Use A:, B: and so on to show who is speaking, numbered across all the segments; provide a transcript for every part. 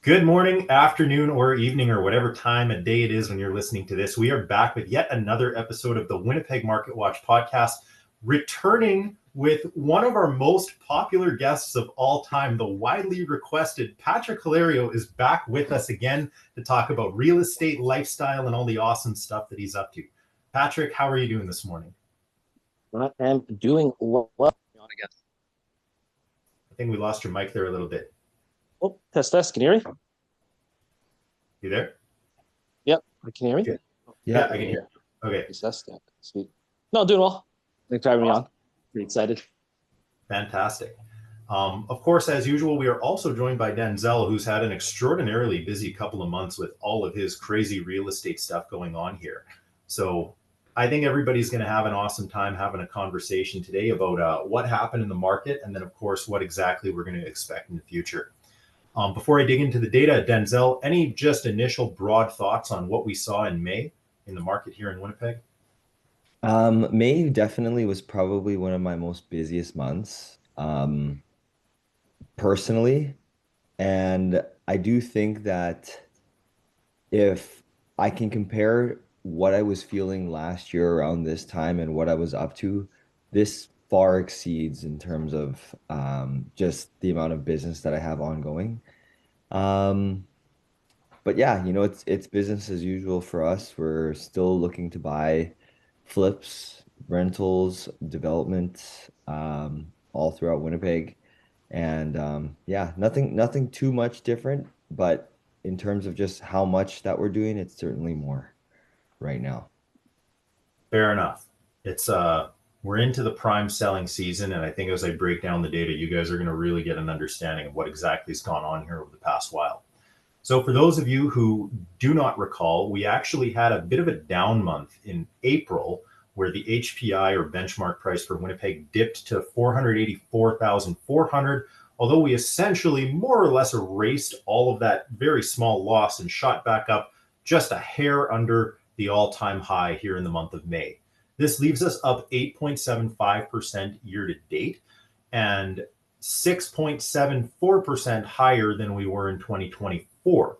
A: Good morning, afternoon, or evening, or whatever time of day it is when you're listening to this. We are back with yet another episode of the Winnipeg Market Watch podcast, returning with one of our most popular guests of all time, the widely requested Patrick Hilario is back with us again to talk about real estate, lifestyle, and all the awesome stuff that he's up to. Patrick, how are you doing this morning?
B: I am doing well. I guess.
A: I think we lost your mic there a little bit.
B: Oh, test. Can you hear me?
A: You there?
B: Yep. Can you hear me?
A: Good. Yeah, I can hear you. Okay.
B: Test. Sweet. No, doing well. Thanks for having me on. Pretty excited.
A: Fantastic. Of course, as usual, we are also joined by Denzel, who's had an extraordinarily busy couple of months with all of his crazy real estate stuff going on here. So I think everybody's going to have an awesome time having a conversation today about what happened in the market and then, of course, what exactly we're going to expect in the future. Before I dig into the data, Denzel, any just initial broad thoughts on what we saw in May in the market here in Winnipeg?
C: May definitely was probably one of my most busiest months, personally. And I do think that if I can compare what I was feeling last year around this time and what I was up to, this far exceeds in terms of just the amount of business that I have ongoing. Um, but yeah, it's business as usual for us. We're still looking to buy flips, rentals, development, all throughout Winnipeg. And yeah, nothing too much different, but in terms of just how much that we're doing, it's certainly more right now.
A: Fair enough. It's we're into the prime selling season, and I think as I break down the data, you guys are going to really get an understanding of what exactly has gone on here over the past while. So for those of you who do not recall, we actually had a bit of a down month in April where the HPI or benchmark price for Winnipeg dipped to 484,400, although we essentially more or less erased all of that very small loss and shot back up just a hair under the all-time high here in the month of May. This leaves us up 8.75% year to date and 6.74% higher than we were in 2024.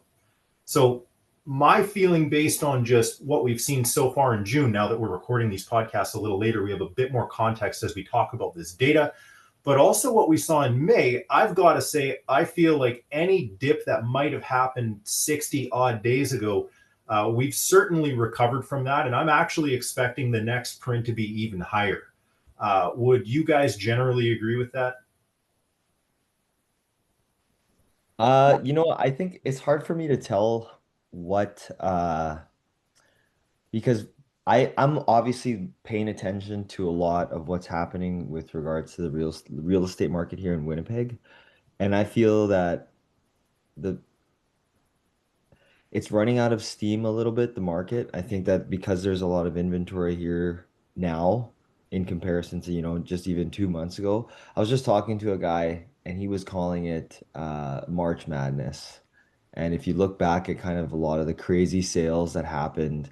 A: So my feeling based on just what we've seen so far in June, now that we're recording these podcasts a little later, we have a bit more context as we talk about this data, but also what we saw in May, I've got to say, I feel like any dip that might have happened 60 odd days ago, we've certainly recovered from that. And I'm actually expecting the next print to be even higher. Would you guys generally agree with that?
C: I think it's hard for me to tell what because I'm obviously paying attention to a lot of what's happening with regards to the real estate market here in Winnipeg, and I feel that the it's running out of steam a little bit, the market. I think that because there's a lot of inventory here now in comparison to, just even 2 months ago. I was just talking to a guy and he was calling it March Madness. And if you look back at kind of a lot of the crazy sales that happened,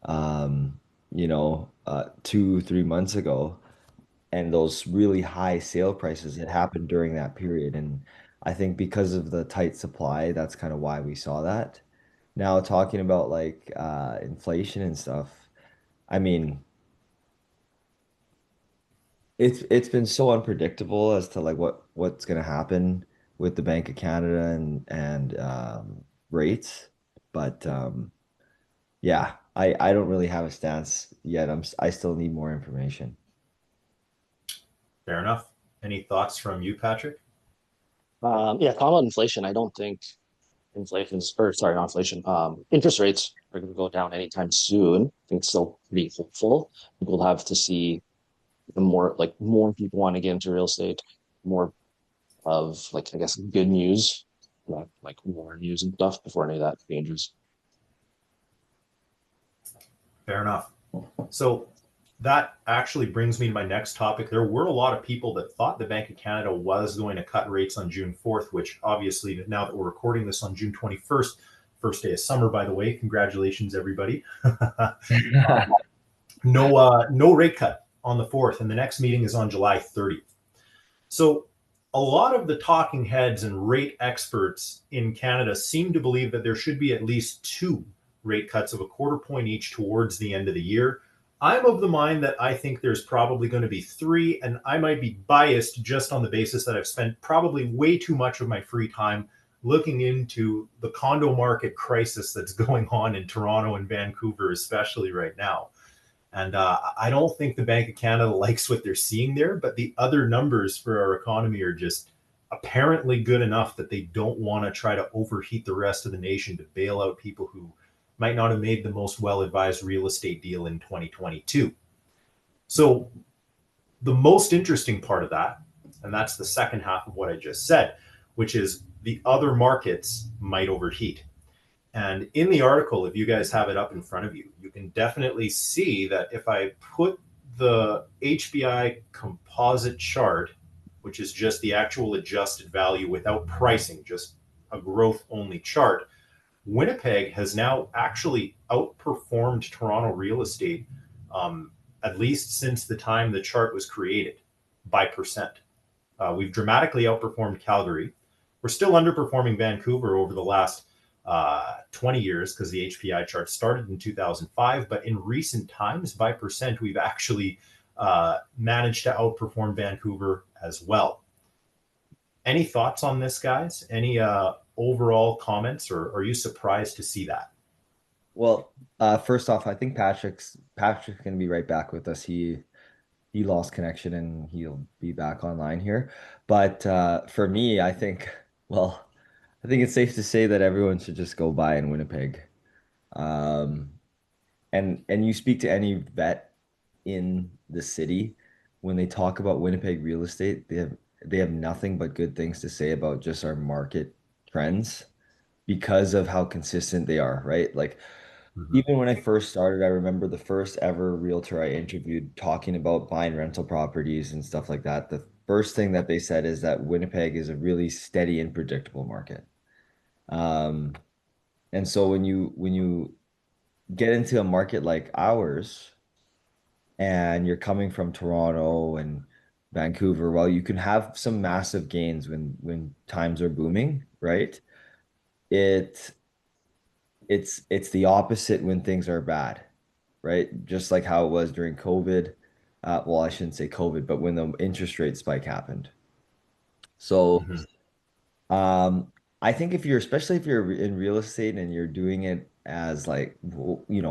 C: 2, 3 months ago, and those really high sale prices, it happened during that period. And I think because of the tight supply, that's kind of why we saw that. Now talking about like inflation and stuff, I mean, it's been so unpredictable as to like what's gonna happen with the Bank of Canada and rates. But yeah, I don't really have a stance yet. I still need more information.
A: Fair enough. Any thoughts from you, Patrick?
B: Yeah, talking about inflation, I don't think not inflation. Interest rates are going to go down anytime soon. I think it's still pretty hopeful. I think we'll have to see more people want to get into real estate, more of I guess good news, not like war news and stuff before any of that changes.
A: Fair enough. So that actually brings me to my next topic. There were a lot of people that thought the Bank of Canada was going to cut rates on June 4th, which obviously now that we're recording this on June 21st, first day of summer, by the way, congratulations, everybody. No rate cut on the 4th, and the next meeting is on July 30th. So a lot of the talking heads and rate experts in Canada seem to believe that there should be at least two rate cuts of a quarter point each towards the end of the year. I'm of the mind that I think there's probably going to be three, and I might be biased just on the basis that I've spent probably way too much of my free time looking into the condo market crisis that's going on in Toronto and Vancouver, especially right now. And I don't think the Bank of Canada likes what they're seeing there, but the other numbers for our economy are just apparently good enough that they don't want to try to overheat the rest of the nation to bail out people who might not have made the most well-advised real estate deal in 2022. So the most interesting part of that, and that's the second half of what I just said, which is the other markets might overheat. And in the article, if you guys have it up in front of you, you can definitely see that if I put the HBI composite chart, which is just the actual adjusted value without pricing, just a growth only chart, Winnipeg has now actually outperformed Toronto real estate, at least since the time the chart was created, by percent. We've dramatically outperformed Calgary. We're still underperforming Vancouver over the last 20 years because the HPI chart started in 2005. But in recent times, by percent, we've actually managed to outperform Vancouver as well. Any thoughts on this, guys? Any overall comments, or are you surprised to see that?
C: Well, first off, I think Patrick's gonna be right back with us. He lost connection and he'll be back online here. But for me, well, I think it's safe to say that everyone should just go buy in Winnipeg. Um, and you speak to any vet in the city, when they talk about Winnipeg real estate, they have nothing but good things to say about just our market trends because of how consistent they are, right? Like even when I first started, I remember the first ever realtor I interviewed talking about buying rental properties and stuff like that. The first thing that they said is that Winnipeg is a really steady and predictable market. Um, and so when you get into a market like ours and you're coming from Toronto and Vancouver, well, you can have some massive gains when times are booming, right? It it's the opposite when things are bad, right? Just like how it was during COVID. Well, I shouldn't say COVID, but when the interest rate spike happened. So
A: Mhm.
C: I think especially if you're in real estate and you're doing it as like,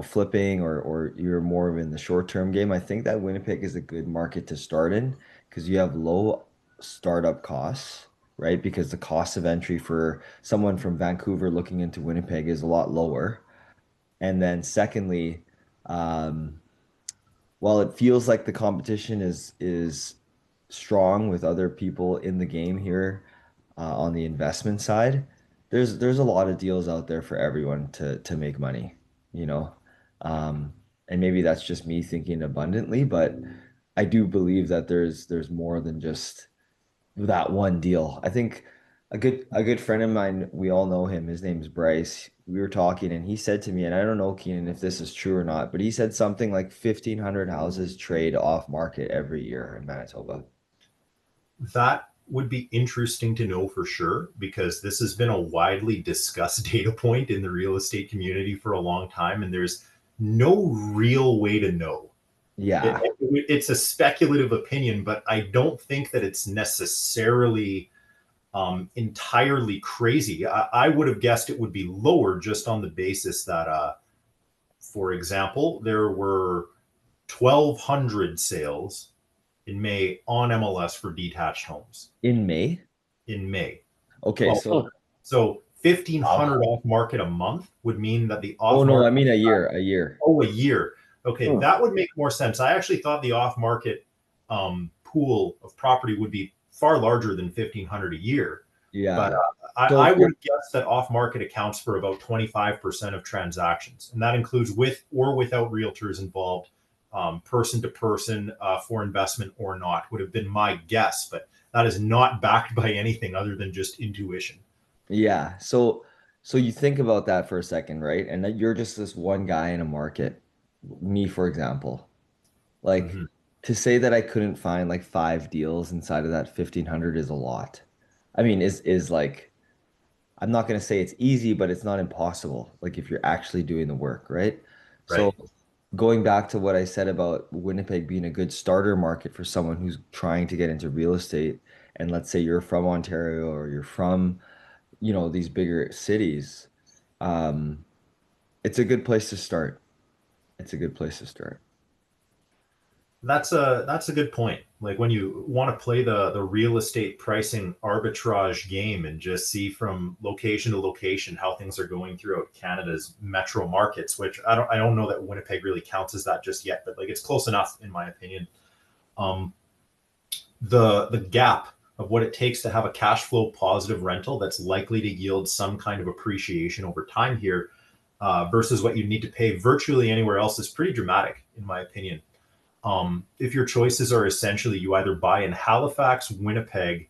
C: flipping or you're more of in the short-term game, I think that Winnipeg is a good market to start in because you have low startup costs, right? Because the cost of entry for someone from Vancouver looking into Winnipeg is a lot lower. And then secondly, um, while it feels like the competition is strong with other people in the game here on the investment side, there's a lot of deals out there for everyone to make money, you know. Um, and maybe that's just me thinking abundantly, but I do believe that there's more than just that one deal. I think a good friend of mine, we all know him. His name's Bryce. We were talking and he said to me, and I don't know, Keenan, if this is true or not, but he said something like 1,500 houses trade off market every year in Manitoba.
A: That would be interesting to know for sure, because this has been a widely discussed data point in the real estate community for a long time, and there's no real way to know.
C: Yeah.
A: It's a speculative opinion, but I don't think that it's necessarily entirely crazy. I would have guessed it would be lower just on the basis that, for example, there were 1,200 sales in May on MLS for detached homes
C: In May?
A: in May.
C: Okay,
A: Well,
C: so
A: so 1,500
C: wow.
A: off market a month would mean that the
C: Oh
A: off
C: no, I
A: market,
C: mean a year, a year.
A: oh, a year. Okay,
B: Hmm.
A: that would make more sense. I actually thought the off market pool of property would be far larger than 1,500 a year. But
C: Yeah.
A: I
C: So
A: would guess that off market accounts for about 25% of transactions. And that includes with or without realtors involved, person to person, for investment or not, would have been my guess. But that is not backed by anything other than just intuition.
C: yeah, so you think about that for a second, right? And that you're just this one guy in a market, me for example. Like
A: Mhm.
C: to say that I couldn't find like 5 deals inside of that 1,500 is a lot. I mean, is like, I'm not going to say it's easy, but it's not impossible. Like if you're actually doing the work, right? So
A: Right.
C: going back to what I said about Winnipeg being a good starter market for someone who's trying to get into real estate, and let's say you're from Ontario or you're from, these bigger cities, um, it's a good place to start. It's a good place to start.
A: That's a good point. Like when you want to play the real estate pricing arbitrage game and just see from location to location how things are going throughout Canada's metro markets, which I don't know that Winnipeg really counts as that just yet, but like it's close enough in my opinion. Um, the gap of what it takes to have a cash flow positive rental that's likely to yield some kind of appreciation over time here versus what you need to pay virtually anywhere else is pretty dramatic in my opinion. If your choices are essentially you either buy in Halifax, Winnipeg,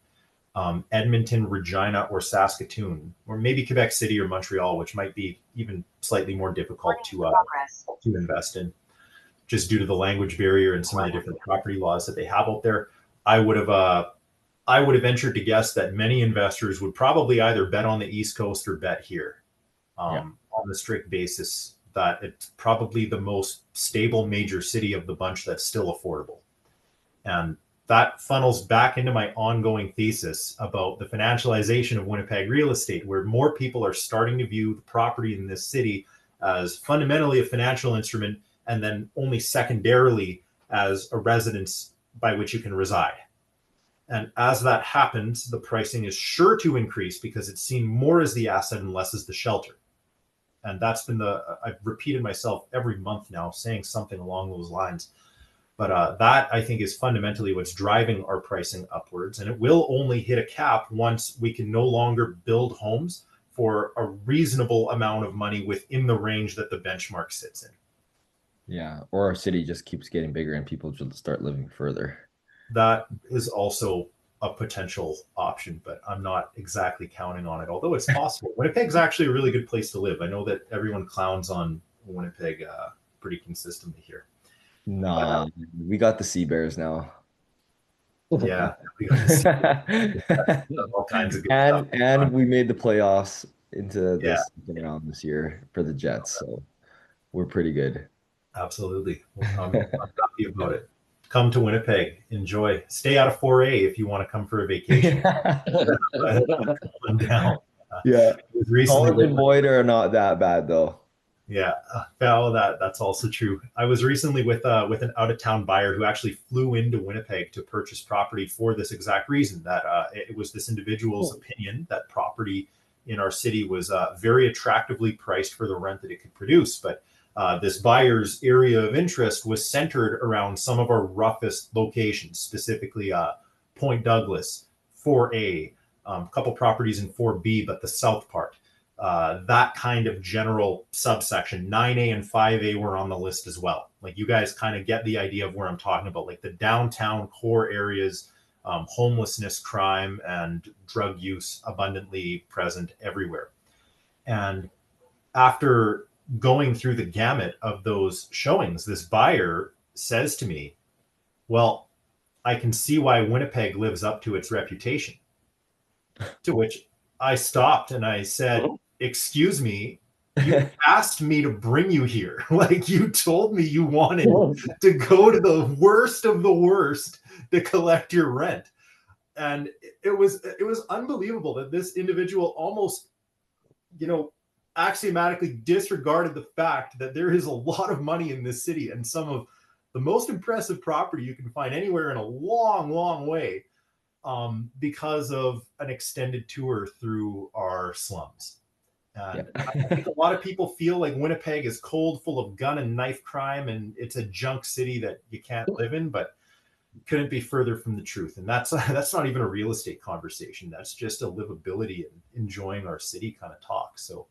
A: Edmonton, Regina, or Saskatoon, or maybe Quebec City or Montreal, which might be even slightly more difficult to invest in, just due to the language barrier and some of the different property laws that they have out there. I would have I would have ventured to guess that many investors would probably either bet on the East Coast or bet here
C: Yeah.
A: on the strict basis that it's probably the most stable major city of the bunch that's still affordable. And that funnels back into my ongoing thesis about the financialization of Winnipeg real estate, where more people are starting to view the property in this city as fundamentally a financial instrument and then only secondarily as a residence by which you can reside. And as that happens, the pricing is sure to increase because it's seen more as the asset and less as the shelter. And that's been I've repeated myself every month now saying something along those lines. But that I think is fundamentally what's driving our pricing upwards. And it will only hit a cap once we can no longer build homes for a reasonable amount of money within the range that the benchmark sits in.
C: Yeah. Or our city just keeps getting bigger and people just start living further.
A: That is also a potential option, but I'm not exactly counting on it, although it's possible. Winnipeg's actually a really good place to live. I know that everyone clowns on Winnipeg pretty consistently here.
C: Nah, we got the Sea Bears now.
A: Yeah, we got to see all kinds of good stuff.
C: And we made the playoffs into
A: Yeah,
C: this second round this year for the Jets, so we're pretty good.
A: absolutely. I'm happy about it. Come to Winnipeg, enjoy. Stay out of 4A if you want to come for a vacation. Come down.
C: Yeah.
A: It was recently
C: College and Boyd are not that bad though.
A: Yeah, well, that's also true. I was recently with an out of town buyer who actually flew into Winnipeg to purchase property for this exact reason. That it was this individual's opinion that property in our city was very attractively priced for the rent that it could produce. But this buyer's area of interest was centered around some of our roughest locations, specifically Point Douglas, 4A, a couple properties in 4B, but the south part. That kind of general subsection. 9A and 5A were on the list as well. Like you guys kind of get the idea of where I'm talking about, like the downtown core areas, homelessness, crime, and drug use abundantly present everywhere. And after going through the gamut of those showings, this buyer says to me, well, I can see why Winnipeg lives up to its reputation. To which I stopped and I said, excuse me, you asked me to bring you here. Like you told me you wanted to go to the worst of the worst to collect your rent. And it was unbelievable that this individual almost, axiomatically disregarded the fact that there is a lot of money in this city and some of the most impressive property you can find anywhere in a long, long way because of an extended tour through our slums. And I think a lot of people feel like Winnipeg is cold, full of gun and knife crime, and it's a junk city that you can't live in, but couldn't be further from the truth. And that's not even a real estate conversation. That's just a livability and enjoying our city kind of talk. So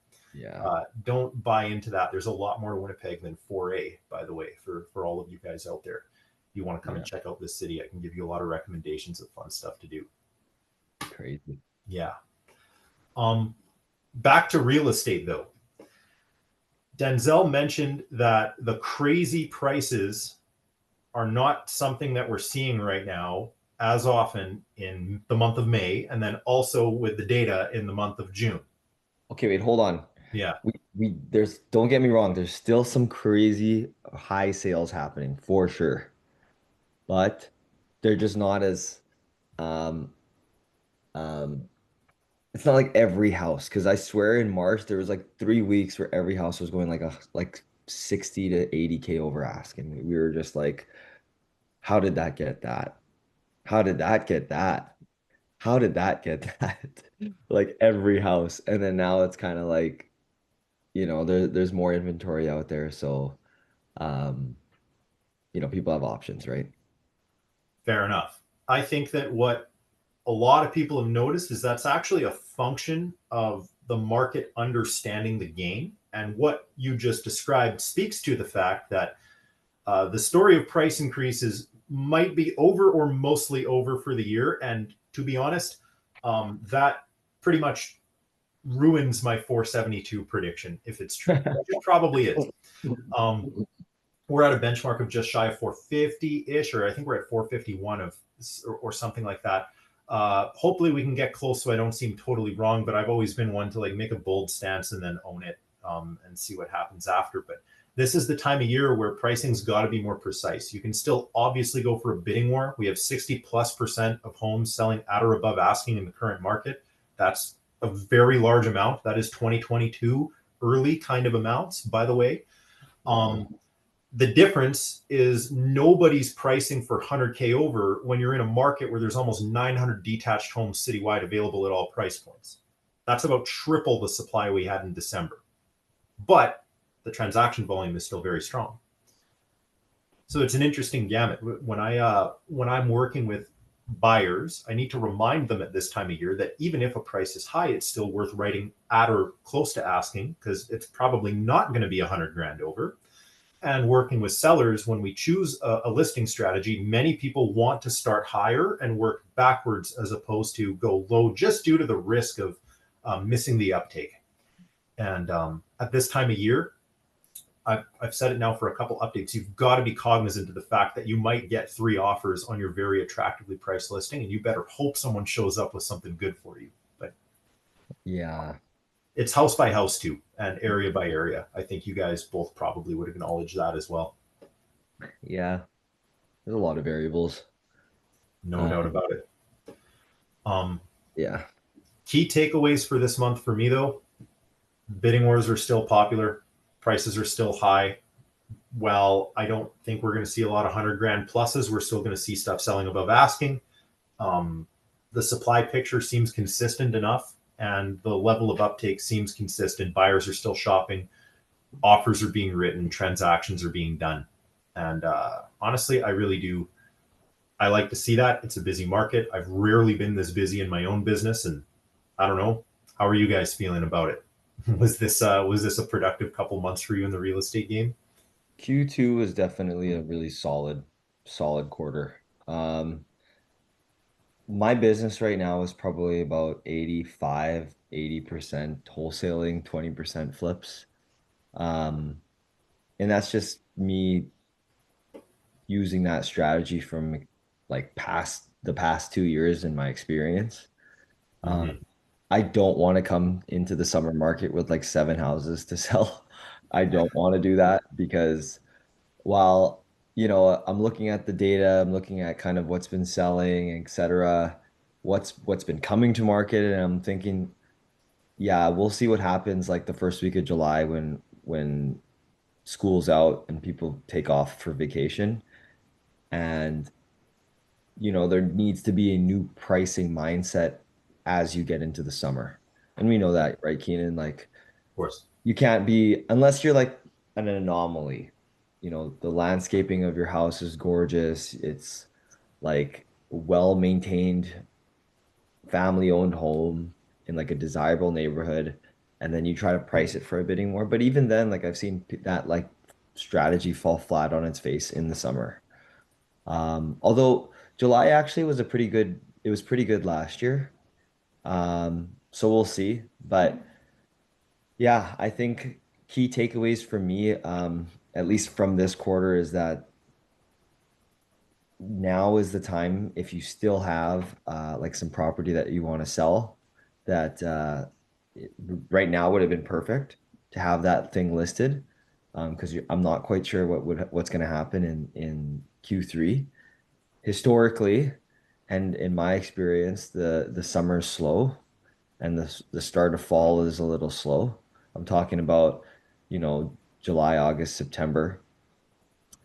A: don't buy into that. There's a lot more Winnipeg than 4A, by the way, for all of you guys out there. If you want to come and check out this city, I can give you a lot of recommendations of fun stuff to do.
C: Crazy.
A: Yeah. Back to real estate, though. Denzel mentioned that the crazy prices are not something that we're seeing right now as often in the month of May, and then also with the data in the month of June.
C: Okay, wait, hold on.
A: Yeah.
C: We there's don't get me wrong, there's still some crazy high sales happening for sure, but they're just not as um um it's not like every house because I swear in March there was like 3 weeks where every house was going like 60 to 80K over ask, and we were just like, how did that get that? How did that get that? How did that get that? Like every house. And then now it's kind of like, there's more inventory out there. So, um, people have options, right?
A: Fair enough. I think that what a lot of people have noticed is that's actually a function of the market understanding the game. And what you just described speaks to the fact that the story of price increases might be over or mostly over for the year. And to be honest, that pretty much ruins my 472 prediction if it's true. It probably is. We're at a benchmark of just shy of 450-ish, or I think we're at 451 or something like that. Hopefully we can get close so I don't seem totally wrong, but I've always been one to like make a bold stance and then own it and see what happens after. But this is the time of year where pricing's got to be more precise. You can still obviously go for a bidding war. We have 60+% of homes selling at or above asking in the current market. That's a very large amount. That is 2022 early kind of amounts, by the way. The difference is nobody's pricing for 100K over when you're in a market where there's almost 900 detached homes citywide available at all price points. That's about triple the supply we had in December. But the transaction volume is still very strong. So it's an interesting gamut. When I'm working with buyers, I need to remind them at this time of year that even if a price is high, it's still worth writing at or close to asking because it's probably not going to be 100 grand over. And working with sellers, when we choose a listing strategy, many people want to start higher and work backwards as opposed to go low just due to the risk of missing the uptake. And at this time of year, I've said it now for a couple updates, you've got to be cognizant of the fact that you might get 3 offers on your very attractively priced listing, and you better hope someone shows up with something good for you. But
C: yeah,
A: it's house by house too, and area by area. I think you guys both probably would acknowledge that as well.
C: Yeah, there's a lot of variables.
A: No doubt about it.
C: Yeah.
A: Key takeaways for this month for me, though, bidding wars are still popular. Prices are still high. While I don't think we're going to see a lot of 100 grand pluses, we're still going to see stuff selling above asking. The supply picture seems consistent enough, and the level of uptake seems consistent. Buyers are still shopping. Offers are being written. Transactions are being done. And honestly, I really do. I like to see that. It's a busy market. I've rarely been this busy in my own business, and I don't know. How are you guys feeling about it? Was this a productive couple months for you in the real estate game?
C: Q2 was definitely a really solid quarter. My business right now is probably about 80% wholesaling, 20% flips. Um, and that's just me using that strategy from like the past 2 years in my experience.
A: Mm-hmm.
C: I don't want to come into the summer market with like 7 houses to sell. I don't want to do that because while, I'm looking at the data, I'm looking at kind of what's been selling, et cetera, what's been coming to market, and I'm thinking, yeah, we'll see what happens like the first week of July when school's out and people take off for vacation. And there needs to be a new pricing mindset as you get into the summer. And we know that, right, Keenan? Like
A: Of course.
C: you can't be unless you're like an anomaly. The landscaping of your house is gorgeous. It's like well maintained, family owned home in like a desirable neighborhood. And then you try to price it for a bidding more. But even then, like I've seen that like strategy fall flat on its face in the summer. Although July actually it was pretty good last year. So we'll see. But yeah, I think key takeaways for me, at least from this quarter, is that now is the time if you still have like some property that you want to sell that right now would have been perfect to have that thing listed because I'm not quite sure what's going to happen in Q3 historically, and in my experience the summer is slow and the start of fall is a little slow. I'm talking about, July, August, September.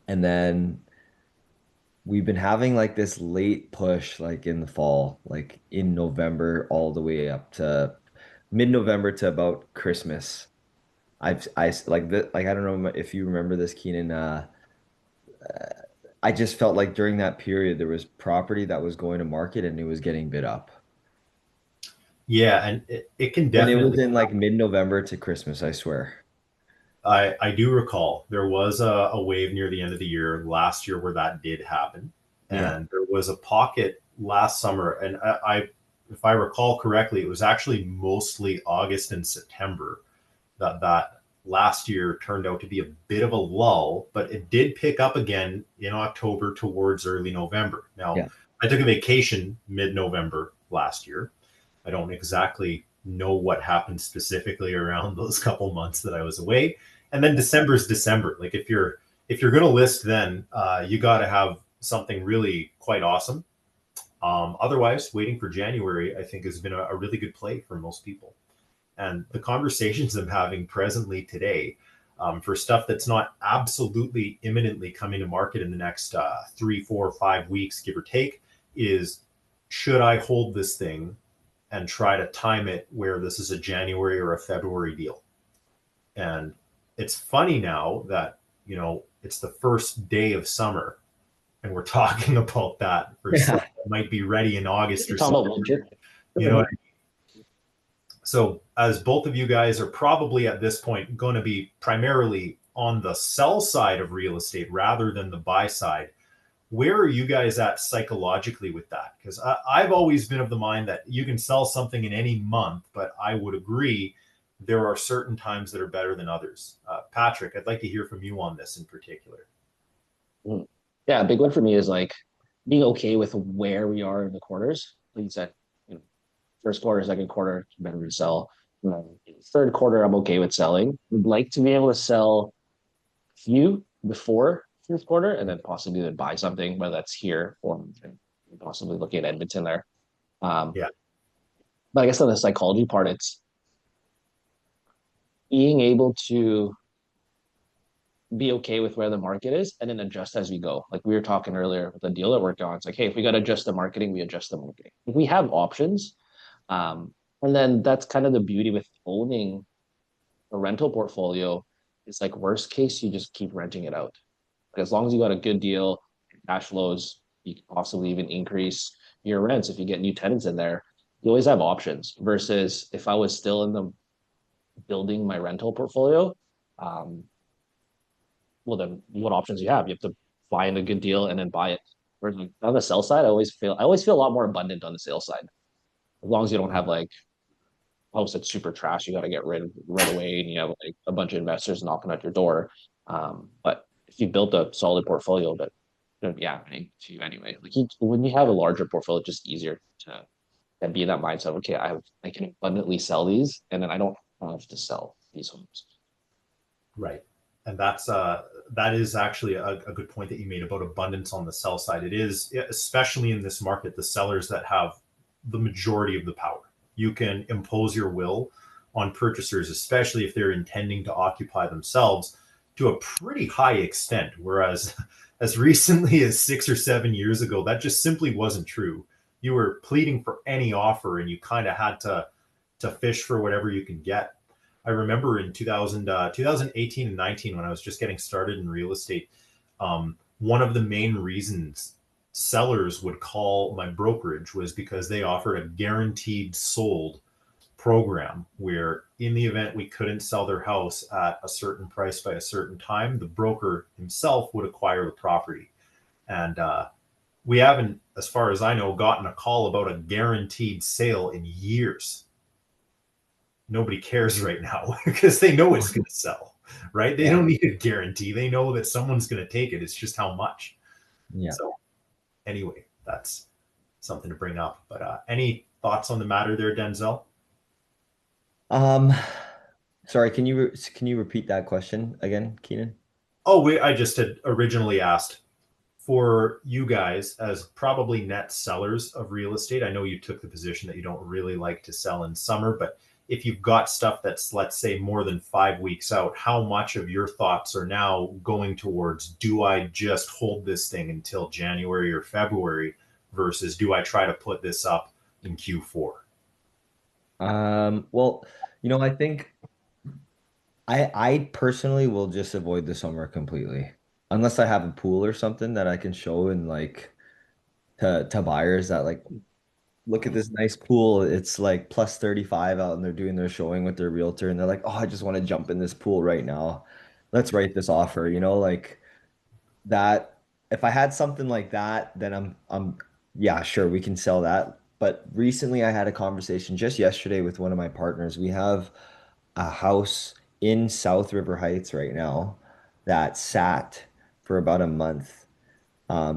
C: And then we've been having like this late push like in the fall, like in November all the way up to mid-November to about Christmas. Like I don't know if you remember this, Keenan. I just felt like during that period there was property that was going to market and it was getting bid up.
A: Yeah, and it can
C: And it was
A: definitely.
C: in like mid-November to Christmas, I swear.
A: I do recall there was a wave near the end of the year last year where that did happen,
C: Yeah.
A: and there was a pocket last summer, and if I recall correctly, it was actually mostly August and September that last year turned out to be a bit of a lull, but it did pick up again in October towards early November. Now,
C: Yeah.
A: I took a vacation mid-November last year. I don't exactly know what happened specifically around those couple months that I was away. And then December is December. Like if you're going to list, then you got to have something really quite awesome. Otherwise, waiting for January, I think, has been a really good play for most people. And the conversations I'm having presently today for stuff that's not absolutely imminently coming to market in the next 3, 4, 5 weeks, give or take, is should I hold this thing and try to time it where this is a January or a February deal? And it's funny now that, it's the first day of summer and we're talking about that for
C: Yeah.
A: stuff that might be ready in August or
B: You're talking
A: something.
B: about winter.
A: You know, so as both of you guys are probably at this point going to be primarily on the sell side of real estate rather than the buy side, where are you guys at psychologically with that? Because I've always been of the mind that you can sell something in any month, but I would agree there are certain times that are better than others. Patrick, I'd like to hear from you on this in particular.
B: Mm. Yeah, a big one for me is like being okay with where we are in the quarters. Like you said, first quarter, second quarter, better to sell. Third quarter, I'm okay with selling. Would like to be able to sell a few before fourth quarter and then possibly then buy something, whether that's here or possibly looking at Edmonton there.
A: Yeah.
B: But I guess on the psychology part, it's being able to be okay with where the market is and then adjust as we go. Like we were talking earlier with the deal that worked on. It's like, hey, if we got to adjust the marketing, we adjust the marketing. If we have options, and then that's kind of the beauty with owning a rental portfolio. It's like worst case, you just keep renting it out. Like as long as you got a good deal, cash flows, you can possibly even increase your rents if you get new tenants in there. You always have options versus if I was still in the building my rental portfolio, um, well then what options you have? You have to find a good deal and then buy it. Whereas on the sell side, I always feel a lot more abundant on the sales side. As long as you don't have like house that's super trash, you got to get rid right away, and you have like a bunch of investors knocking at your door. But if you built a solid portfolio, that shouldn't be happening to you anyway. Like when you have a larger portfolio, it's just easier to be in that mindset. Okay, I can abundantly sell these, and then I don't have to sell these homes.
A: Right. And that is actually a good point that you made about abundance on the sell side. It is, especially in this market, the sellers that have the majority of the power. You can impose your will on purchasers, especially if they're intending to occupy themselves to a pretty high extent. Whereas as recently as 6 or 7 years ago, that just simply wasn't true. You were pleading for any offer and you kind of had to fish for whatever you can get. I remember in 2018 and 19, when I was just getting started in real estate, one of the main reasons sellers would call my brokerage was because they offered a guaranteed sold program where in the event we couldn't sell their house at a certain price by a certain time, the broker himself would acquire the property. And we haven't, as far as I know, gotten a call about a guaranteed sale in years. Nobody cares right now because they know it's going to sell, right? They don't need a guarantee. They know that someone's going to take it. It's just how much.
C: Yeah.
A: So anyway, that's something to bring up. But any thoughts on the matter there, Denzel?
C: Um, Sorry, can you repeat that question again, Keenan?
A: Oh, wait, I just had originally asked for you guys as probably net sellers of real estate. I know you took the position that you don't really like to sell in summer, but if you've got stuff that's, let's say, more than 5 weeks out, how much of your thoughts are now going towards, do I just hold this thing until January or February versus do I try to put this up in Q4?
C: Well, I think I personally will just avoid the summer completely. Unless I have a pool or something that I can show and like to buyers that like look at this nice pool. It's like plus 35 out and they're doing their showing with their realtor and they're like, "Oh, I just want to jump in this pool right now. Let's write this offer." Like that if I had something like that, then I'm yeah, sure, we can sell that. But recently I had a conversation just yesterday with one of my partners. We have a house in South River Heights right now that sat for about a month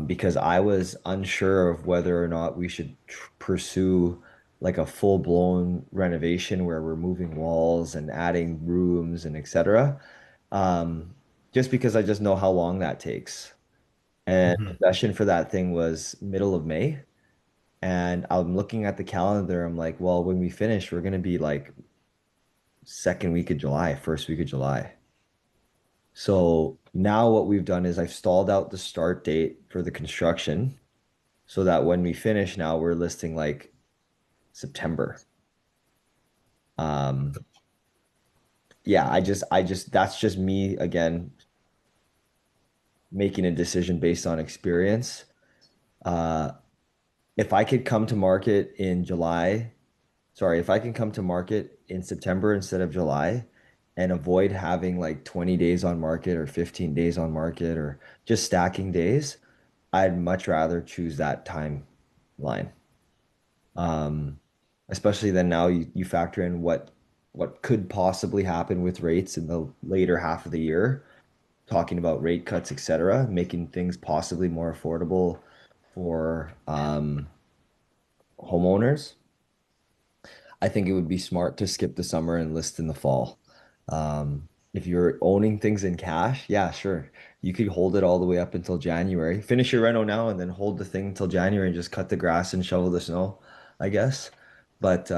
C: because I was unsure of whether or not we should pursue like a full-blown renovation where we're moving walls and adding rooms and etc. Um, just because I just know how long that takes. And
A: Mm-hmm.
C: possession for that thing was middle of May. And I'm looking at the calendar. I'm like, well, when we finish, we're going to be like second week of July, first week of July. So now what we've done is I've stalled out the start date for the construction so that when we finish now, we're listing like September. Um, yeah, that's just me again making a decision based on experience. Uh, if I could come to market in July, sorry, if I can come to market in September instead of July and avoid having like 20 days on market or 15 days on market or just stacking days, I'd much rather choose that timeline. Um, Especially then now you factor in what could possibly happen with rates in the later half of the year, talking about rate cuts, et cetera, making things possibly more affordable for homeowners. I think it would be smart to skip the summer and list in the fall. If you're owning things in cash, yeah, sure. You could hold it all the way up until January. Finish your reno now and then hold the thing until January and just cut the grass and shovel the snow, I guess. But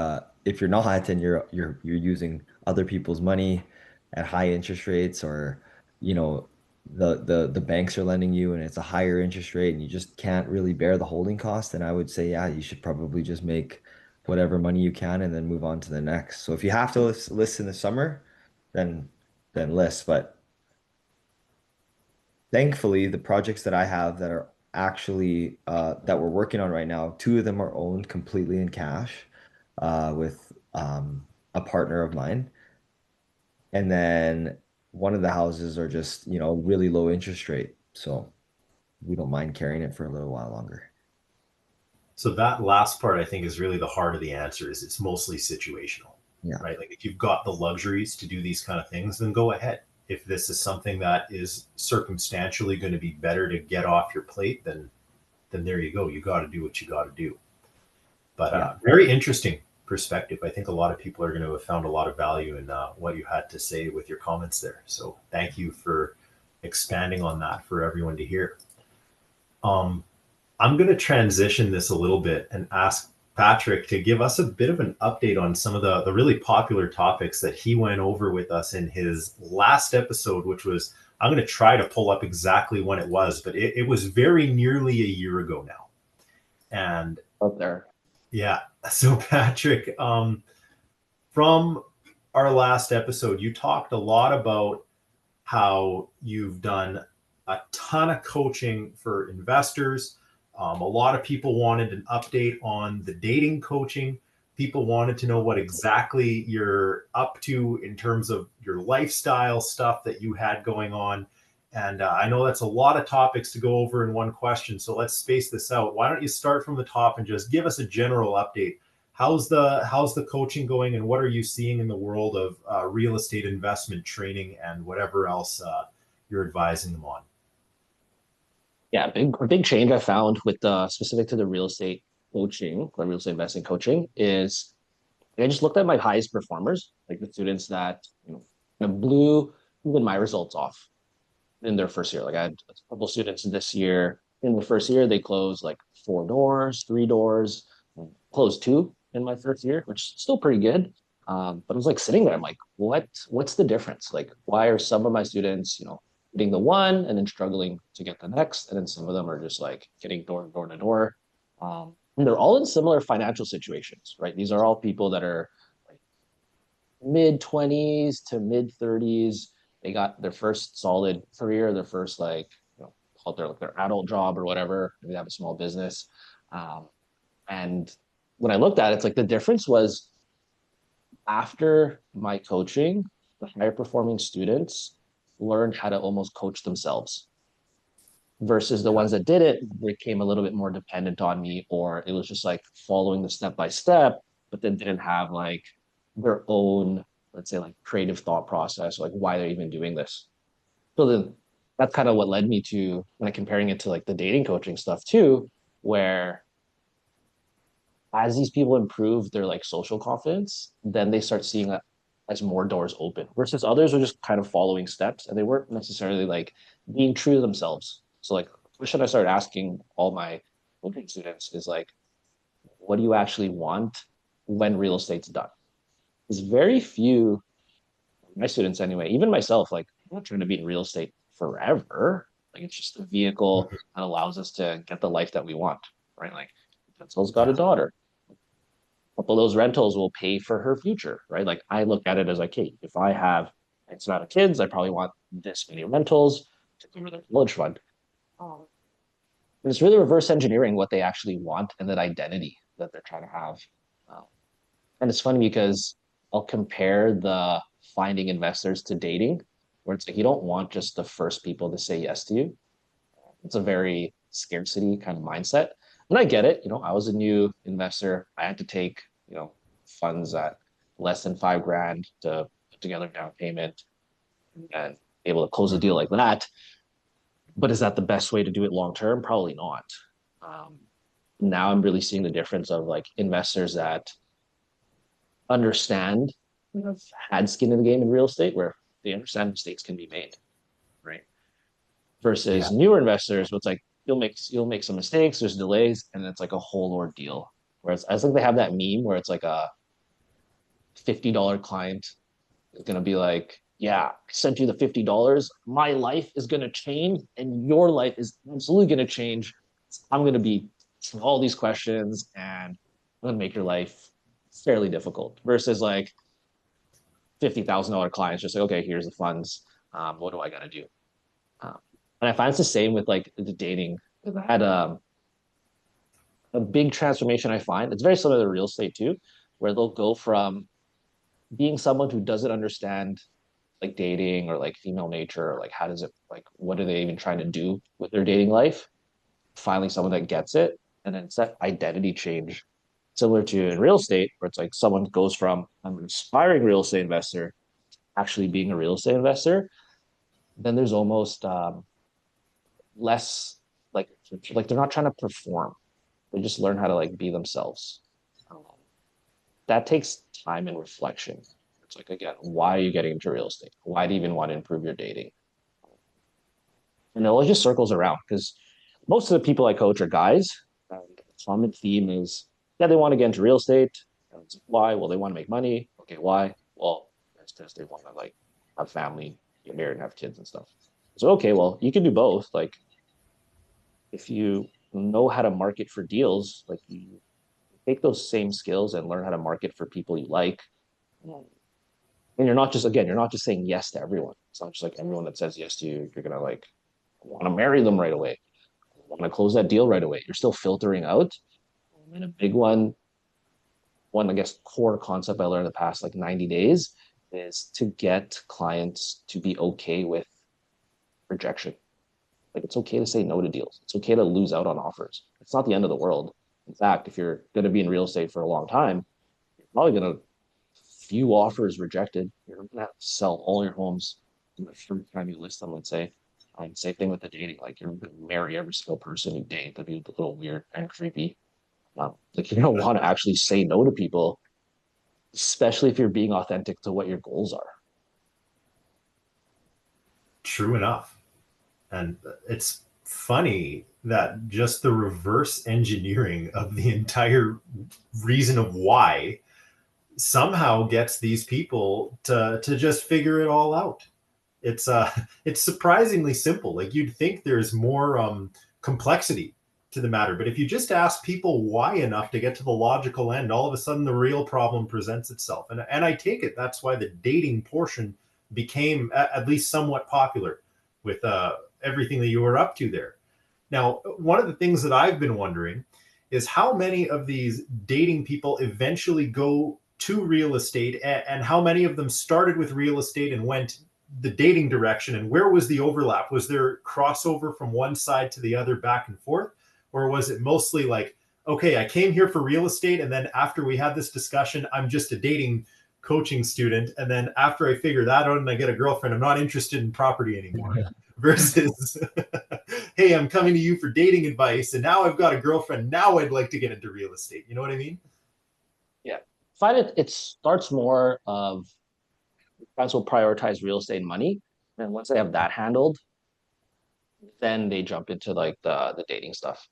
C: if you're not and you're using other people's money at high interest rates or you know the banks are lending you and it's a higher interest rate and you just can't really bear the holding cost, then I would say, yeah, you should probably just make whatever money you can and then move on to the next. So if you have to list in the summer, then list. But thankfully, the projects that I have that are actually that we're working on right now, two of them are owned completely in cash with a partner of mine, and then one of the houses are just really low interest rate, so we don't mind carrying it for a little while longer.
A: So that last part, I think, is really the heart of the answer. Is it's mostly situational,
C: Yeah,
A: right? Like if you've got the luxuries to do these kind of things, then go ahead. If this is something that is circumstantially going to be better to get off your plate, then there you go. You got to do what you got to do. But
C: yeah.
A: very interesting perspective. I think a lot of people are going to have found a lot of value in what you had to say with your comments there. So thank you for expanding on that for everyone to hear. Um, I'm going to transition this a little bit and ask Patrick to give us a bit of an update on some of the really popular topics that he went over with us in his last episode, which was, I'm going to try to pull up exactly when it was, but it was very nearly a year ago now. And
B: Up there.
A: yeah, so Patrick, from our last episode, you talked a lot about how you've done a ton of coaching for investors. A lot of people wanted an update on the dating coaching. People wanted to know what exactly you're up to in terms of your lifestyle stuff that you had going on. And I know that's a lot of topics to go over in one question. So let's space this out. Why don't you start from the top and just give us a general update? How's the coaching going, and what are you seeing in the world of real estate investment training and whatever else you're advising them on?
B: Yeah, a big change I found with specific to the real estate coaching, the real estate investing coaching is I just looked at my highest performers, like the students that blew even my results off in their first year. Like I had a couple students this year in the first year, they closed like 4 doors, 3 doors, closed two in my first year, which is still pretty good. But I was like sitting there, I'm like, what's the difference? Like, why are some of my students, getting the one and then struggling to get the next, and then some of them are just like getting door to door. And they're all in similar financial situations, right? These are all people that are like mid 20s to mid 30s. They got their first solid career, their first like call it their adult job or whatever. Maybe they have a small business. Um, and when I looked at it, it's like the difference was after my coaching, the higher performing students learned how to almost coach themselves versus the
A: Yeah.
B: ones that did it became a little bit more dependent on me, or it was just like following the step by step, but then didn't have like their own, let's say, like creative thought process, like why they're even doing this. So then that's kind of what led me to when I comparing it to like the dating coaching stuff too, where as these people improve their like social confidence, then they start seeing that as more doors open versus others are just kind of following steps and they weren't necessarily like being true to themselves. So like the question I started asking all my coaching students is like, what do you actually want when real estate's done? There's very few, my students anyway, even myself, like I'm not trying to be in real estate forever. Like it's just a vehicle
A: Mhm.
B: that allows us to get the life that we want, right? Like Pencil's got a
A: Yeah.
B: daughter. Couple of those rentals will pay for her future, right? Like I look at it as like, hey, if I have X amount of kids, I probably want this many rentals to cover their college fund. And it's really reverse engineering what they actually want and that identity that they're trying to have. Um, and it's funny because I'll compare the finding investors to dating, where it's like you don't want just the first people to say yes to you. It's a very scarcity kind of mindset. And I get it. I was a new investor. I had to take, funds at less than 5 grand to put together a down payment and able to close a deal
A: Mhm.
B: like that. But is that the best way to do it long term? Probably not. Um, Now I'm really seeing the difference of like investors that understand, have had skin in the game in real estate where they understand mistakes can be made, right?
A: Yeah.
B: Versus newer investors, where it's like you'll make some mistakes, there's delays, and it's like a whole ordeal. Whereas I think they have that meme where it's like a $50 client is gonna be like, yeah, I sent you the $50. My life is gonna change, and your life is absolutely gonna change. I'm gonna be all these questions, and I'm gonna make your life fairly difficult. Versus like $50,000 clients, just like, okay, here's the funds. What do I gotta do? Um, and I find it's the same with like the dating. I had a big transformation I find. It's very similar to real estate too, where they'll go from being someone who doesn't understand like dating or like female nature or like how does it like what are they even trying to do with their dating life, finding someone that gets it, and then it's that identity change similar to in real estate where it's like someone goes from I'm an aspiring real estate investor actually being a real estate investor. Then there's almost less like they're not trying to perform, they just learn how to like be themselves. um, that takes time and reflection. It's like, again, why are you getting into real estate? Why do you even want to improve your dating? And it all just circles around because most of the people I coach are guys. And the common theme is, yeah, they want to get into real estate. And why? Well, they want to make money. Okay, why? Well, it's because they want to like have family, get married, and have kids and stuff. So okay, well, you can do both. Like if you know how to market for deals, like you take those same skills and learn how to market for people you like. And you're not just again, you're not just saying yes to everyone. It's not just like everyone that says yes to you, you're gonna like want to marry them right away, want to close that deal right away. You're still filtering out. And a big one I guess core concept I learned in the past like 90 days is to get clients to be okay with rejection. Like it's okay to say no to deals. It's okay to lose out on offers. It's not the end of the world. In fact, if you're going to be in real estate for a long time, you're probably going to few offers rejected. You're going to have to sell all your homes the first time you list them, let's say. Same thing with the dating. Like you're gonna marry every single person you date. That'd be a little weird and creepy. Like you don't want to actually say no to people, especially if you're being authentic to what your goals are.
A: True enough. And it's funny that just the reverse engineering of the entire reason of why somehow gets these people to just figure it all out. It's it's surprisingly simple. Like you'd think there's more complexity to the matter, but if you just ask people why enough to get to the logical end, all of a sudden the real problem presents itself. And I take it that's why the dating portion became at least somewhat popular with everything that you were up to there. Now, one of the things that I've been wondering is how many of these dating people eventually go to real estate, and how many of them started with real estate and went the dating direction, and where was the overlap? Was there crossover from one side to the other back and forth? Or was it mostly like, okay, I came here for real estate, and then after we had this discussion, I'm just a dating coaching student. And then after I figure that out and I get a girlfriend, I'm not interested in property anymore. Versus, hey, I'm coming to you for dating advice, and now I've got a girlfriend. Now I'd like to get into real estate. You know what I mean?
B: Yeah. Find it starts more of clients will prioritize real estate and money. And once they have that handled, then they jump into like the dating stuff.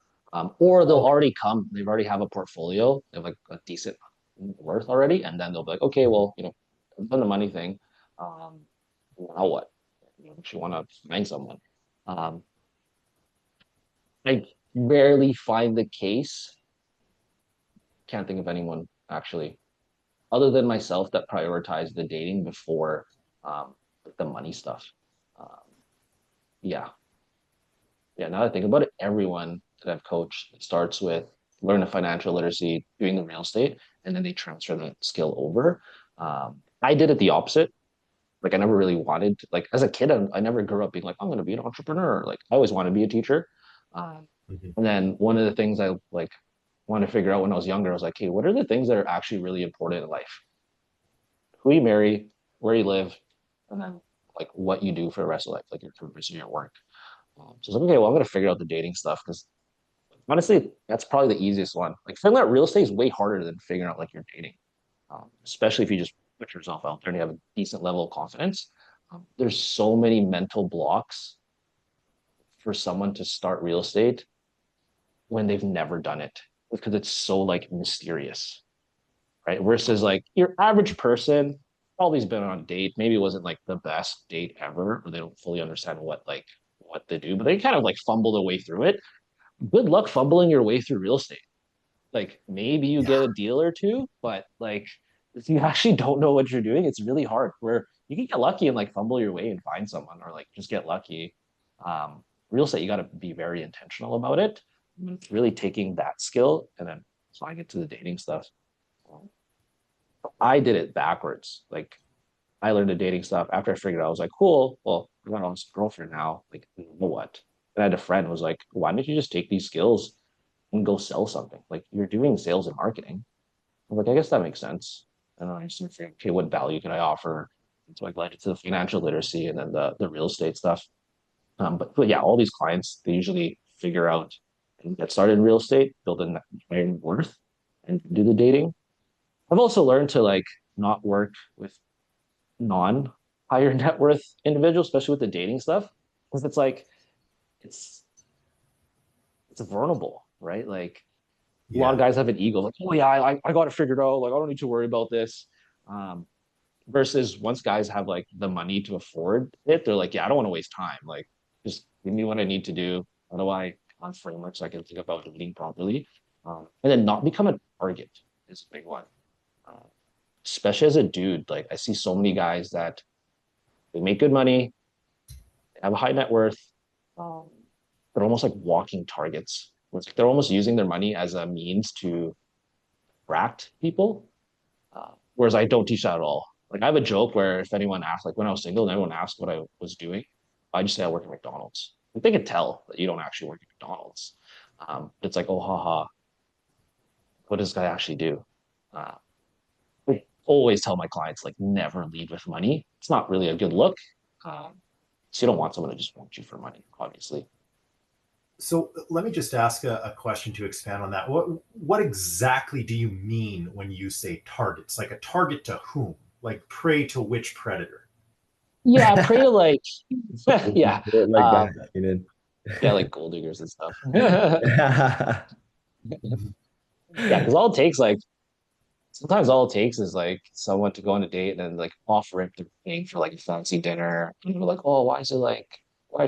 B: Or they'll
A: Okay.
B: already come, they've already have a portfolio, they have like a decent worth already, and then they'll be like, okay, well, I've done the money thing. Um, now what? If you want to find someone. Um, I rarely find the case, can't think of anyone actually, other than myself that prioritize the dating before um, the money stuff. Um, yeah, yeah, now that I think about it, everyone that I've coached starts with learn the financial literacy, doing the real estate, and then they transfer that skill over. I did it the opposite. Like I never really wanted to, like as a kid, I never grew up being like, I'm going to be an entrepreneur. Like I always wanted to be a teacher. Um,
A: Mhm.
B: and then one of the things I like wanted to figure out when I was younger, I was like, hey, what are the things that are actually really important in life? Who you marry, where you live, and then like what you do for the rest of life, like your purpose of your work. So I was like, okay, well, I'm going to figure out the dating stuff because honestly, that's probably the easiest one. Like figuring out real estate is way harder than figuring out like your dating, especially if you just put yourself out there and you have a decent level of confidence. There's so many mental blocks for someone to start real estate when they've never done it because it's so like mysterious, right? Versus like your average person probably's been on a date, maybe it wasn't like the best date ever, or they don't fully understand what they do, but they kind of like fumble their way through it. Good luck fumbling your way through real estate. Like maybe you
A: Yeah.
B: get a deal or two, but like if you actually don't know what you're doing, it's really hard. Where you can get lucky and like fumble your way and find someone, or like just get lucky. Um, Real estate, you got to be very intentional about it. It's really taking that skill and then applying it to the dating stuff. I did it backwards. Like I learned the dating stuff after I figured out. I was like, cool. Well, I got a girlfriend now. Like, you know what? And I had a friend who was like, why don't you just take these skills and go sell something? Like you're doing sales and marketing. I'm like, I guess that makes sense. And I started figuring, okay, what value can I offer? And so I led it to the financial literacy and then the real estate stuff. But yeah, all these clients, they usually figure out and get started in real estate, build a net worth, and do the dating. I've also learned to like not work with non higher net worth individuals, especially with the dating stuff, because it's like it's it's vulnerable, right? Like a lot of
A: Yeah.
B: guys have an ego, like, oh yeah, I got it figured out. Like I don't need to worry about this. Um, Versus once guys have like the money to afford it, they're like, yeah, I don't want to waste time. Like just give me what I need to do. How do I on framework so I can think about dating properly? And then not become a target is a big one. Uh, Especially as a dude, like I see so many guys that they make good money, they have a high net worth, um, they're almost like walking targets. It's like they're almost using their money as a means to attract people. Whereas I don't teach that at all. Like I have a joke where if anyone asks, like when I was single and everyone asked what I was doing, I just say I work at McDonald's. Like, they can tell that you don't actually work at McDonald's. But it's like, oh, haha, what does this guy actually do? Uh, I always tell my clients like never lead with money. It's not really a good look. Um, So you don't want someone to just want you for money, obviously.
A: So let me just ask a question to expand on that. What exactly do you mean when you say targets? Like a target to whom? Like prey to which predator?
B: Yeah, prey to like, yeah,
C: Like
B: uh,
C: that, you know.
B: yeah, like gold diggers and stuff. Yeah, because all it takes, like, sometimes all it takes is like someone to go on a date and then like offer it to paying for like a fancy dinner. And you're like, oh, why is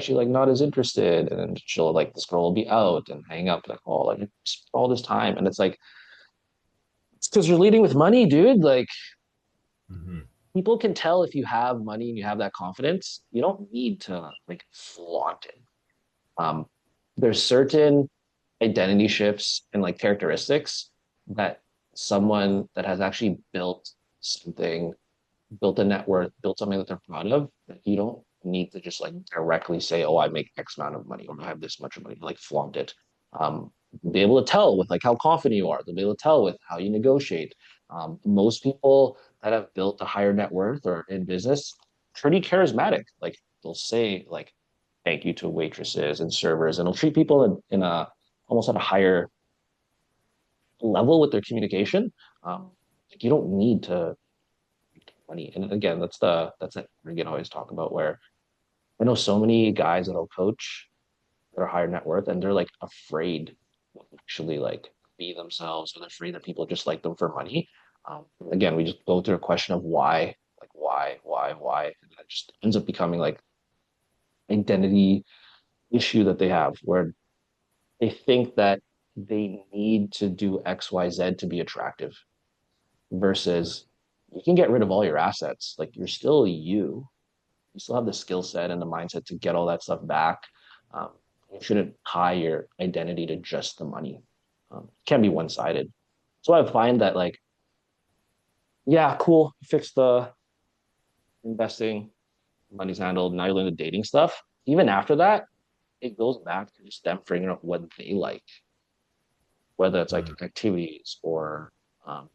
B: she like not as interested? And then she'll like this girl will be out and hang up like, oh, like all this time. And it's like, it's because you're leading with money, dude. Like
A: Mm-hmm.
B: people can tell if you have money and you have that confidence. You don't need to like flaunt it. Um, there's certain identity shifts and like characteristics that someone that has actually something, built a net worth, built something that they're proud of, that you don't need to just like directly say, oh, I make X amount of money or I have this much money, like flaunt it. Be able to tell with like how confident you are. They'll be able to tell with how you negotiate. Most people that have built a higher net worth or in business, pretty charismatic. Like they'll say like thank you to waitresses and servers, and they'll treat people in a almost at a higher level with their communication. Like you don't need to money. And again, that's it. We can always talk about where I know so many guys that'll coach that are higher net worth and they're like afraid to actually like be themselves or they're afraid that people just like them for money. Again, we just go through a question of why, like why, and it just ends up becoming like identity issue that they have where they think that they need to do XYZ to be attractive versus you can get rid of all your assets. Like you're still you still have the skill set and the mindset to get all that stuff back. Um, you shouldn't tie your identity to just the money. It can be one sided. So I find that like, yeah, cool, fix the investing, money's handled. Now you're into dating stuff. Even after that, it goes back to just them figuring out what they like, whether it's like activities or um,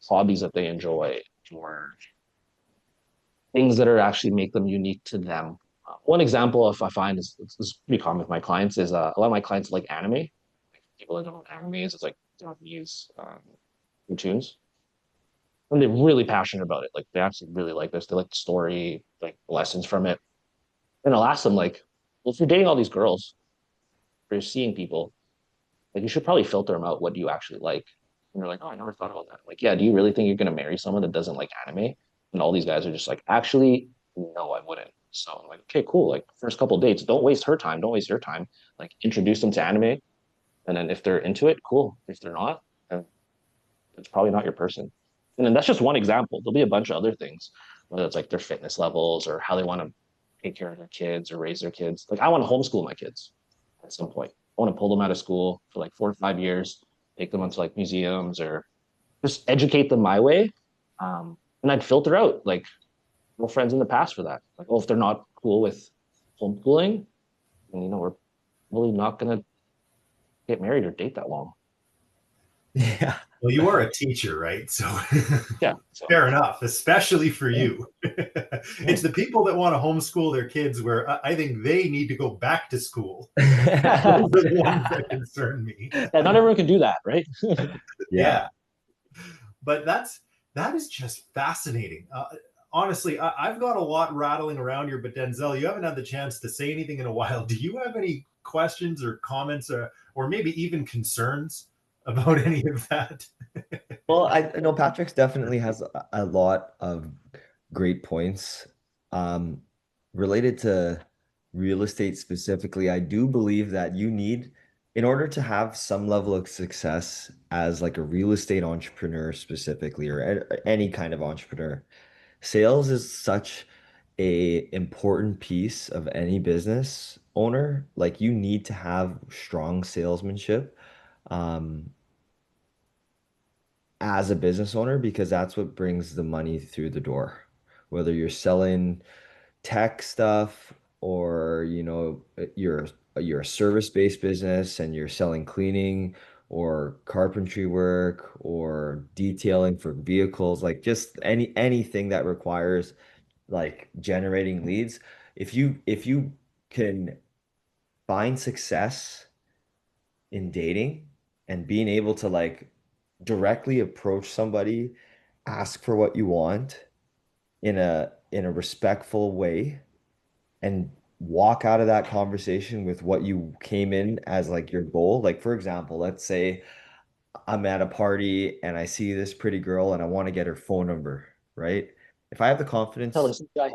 B: hobbies that they enjoy or things that are actually make them unique to them. One example, if I find is pretty common with my clients, is a lot of my clients like anime. People that don't know animes, it's like Japanese cartoons, and they're really passionate about it. Like they actually really like this. They like the story, like lessons from it. And I'll ask them like, well, if you're dating all these girls, or you're seeing people, like you should probably filter them out. What do you actually like? And they're like, oh, I never thought about that. Like, yeah, do you really think you're gonna marry someone that doesn't like anime? And all these guys are just like, actually, no, I wouldn't. So I'm like, okay, cool. Like first couple dates, don't waste her time, don't waste your time. Like introduce them to anime, and then if they're into it, cool. If they're not, then it's probably not your person. And then that's just one example. There'll be a bunch of other things, whether it's like their fitness levels or how they want to take care of their kids or raise their kids. Like I want to homeschool my kids at some point. I want to pull them out of school for like 4 or 5 years, take them onto like museums or just educate them my way. And I'd filter out like girlfriends in the past for that. Like, oh, if they're not cool with homeschooling, then we're really not gonna get married or date that long.
C: Yeah.
A: Well, you are a teacher, right? So
B: Yeah. So
A: fair enough, especially for you. It's the people that want to homeschool their kids where I think they need to go back to school. Those
B: yeah,
A: are the ones that concern me.
B: not everyone can do that, right?
C: Yeah.
A: Yeah, but that is just fascinating. Honestly, I've got a lot rattling around here, but Denzel, you haven't had the chance to say anything in a while. Do you have any questions or comments or maybe even concerns about any of that?
C: Well, I know Patrick's definitely has a lot of great points. Um, Related to real estate specifically, I do believe that you need, in order to have some level of success as like a real estate entrepreneur specifically, or any kind of entrepreneur, sales is such a important piece of any business owner. Like you need to have strong salesmanship. Um, as a business owner because that's what brings the money through the door. Whether you're selling tech stuff or you're a service-based business and you're selling cleaning or carpentry work or detailing for vehicles, like just anything that requires like generating leads, if you can find success in dating and being able to like directly approach somebody, ask for what you want in a respectful way, and walk out of that conversation with what you came in as like your goal. Like for example, let's say I'm at a party and I see this pretty girl and I want to get her phone number, right? If I have the
B: Tell her
C: confidence,
B: this guy.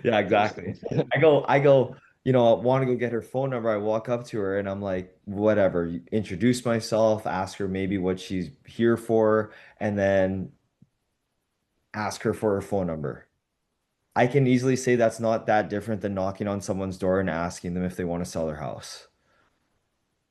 C: yeah, exactly. I go, I want to go get her phone number. I walk up to her and I'm like, whatever, introduce myself, ask her maybe what she's here for, and then ask her for her phone number. I can easily say that's not that different than knocking on someone's door and asking them if they want to sell their house,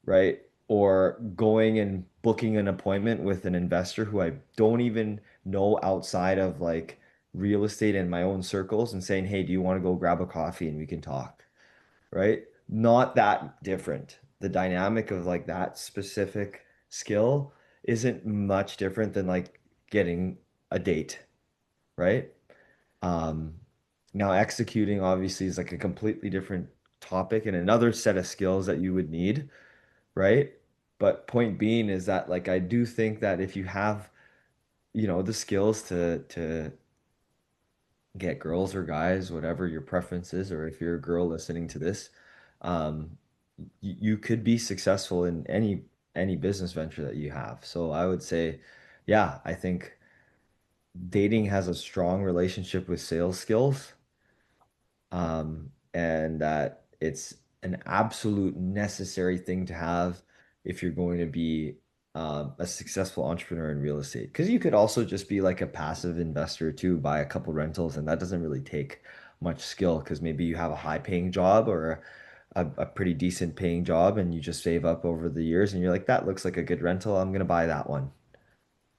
C: right? Or going and booking an appointment with an investor who I don't even know outside of like real estate in my own circles and saying, hey, do you want to go grab a coffee and we can talk, right? Not that different. The dynamic of like that specific skill isn't much different than like getting a date, right? Um, Now executing obviously is like a completely different topic and another set of skills that you would need, right? But point being is that like I do think that if you have, the skills to get girls or guys, whatever your preference is, or if you're a girl listening to this, um, you could be successful in any business venture that you have. So I would say, yeah, I think dating has a strong relationship with sales skills, and that it's an absolute necessary thing to have if you're going to be a successful entrepreneur in real estate. Because you could also just be like a passive investor too, buy a couple rentals, and that doesn't really take much skill because maybe you have a high paying job or a pretty decent paying job and you just save up over the years and you're like, that looks like a good rental. I'm going to buy that one,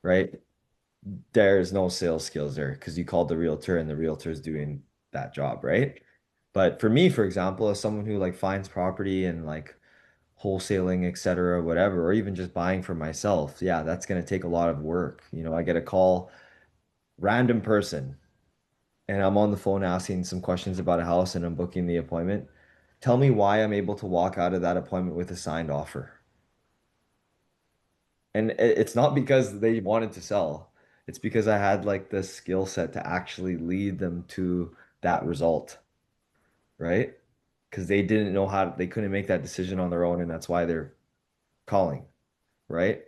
C: right? There's no sales skills there because you called the realtor and the realtor's doing that job, right? But for me, for example, as someone who like finds property and like wholesaling, et cetera, whatever, or even just buying for myself, yeah, that's going to take a lot of work. I get a call, random person, and I'm on the phone asking some questions about a house and I'm booking the appointment. Tell me why I'm able to walk out of that appointment with a signed offer. And it's not because they wanted to sell. It's because I had like the skill set to actually lead them to that result, right? Because they didn't know they couldn't make that decision on their own, and that's why they're calling, right?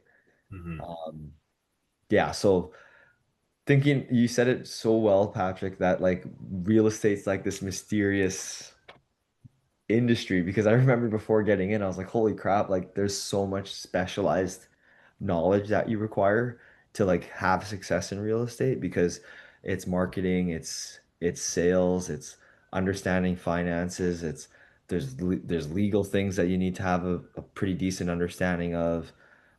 A: Mhm.
C: Um, yeah, so thinking you said it so well, Patrick, that like real estate's like this mysterious industry because I remember before getting in, I was like, holy crap, like there's so much specialized knowledge that you require to like have success in real estate because it's marketing, it's sales, it's understanding finances, there's legal things that you need to have a pretty decent understanding of.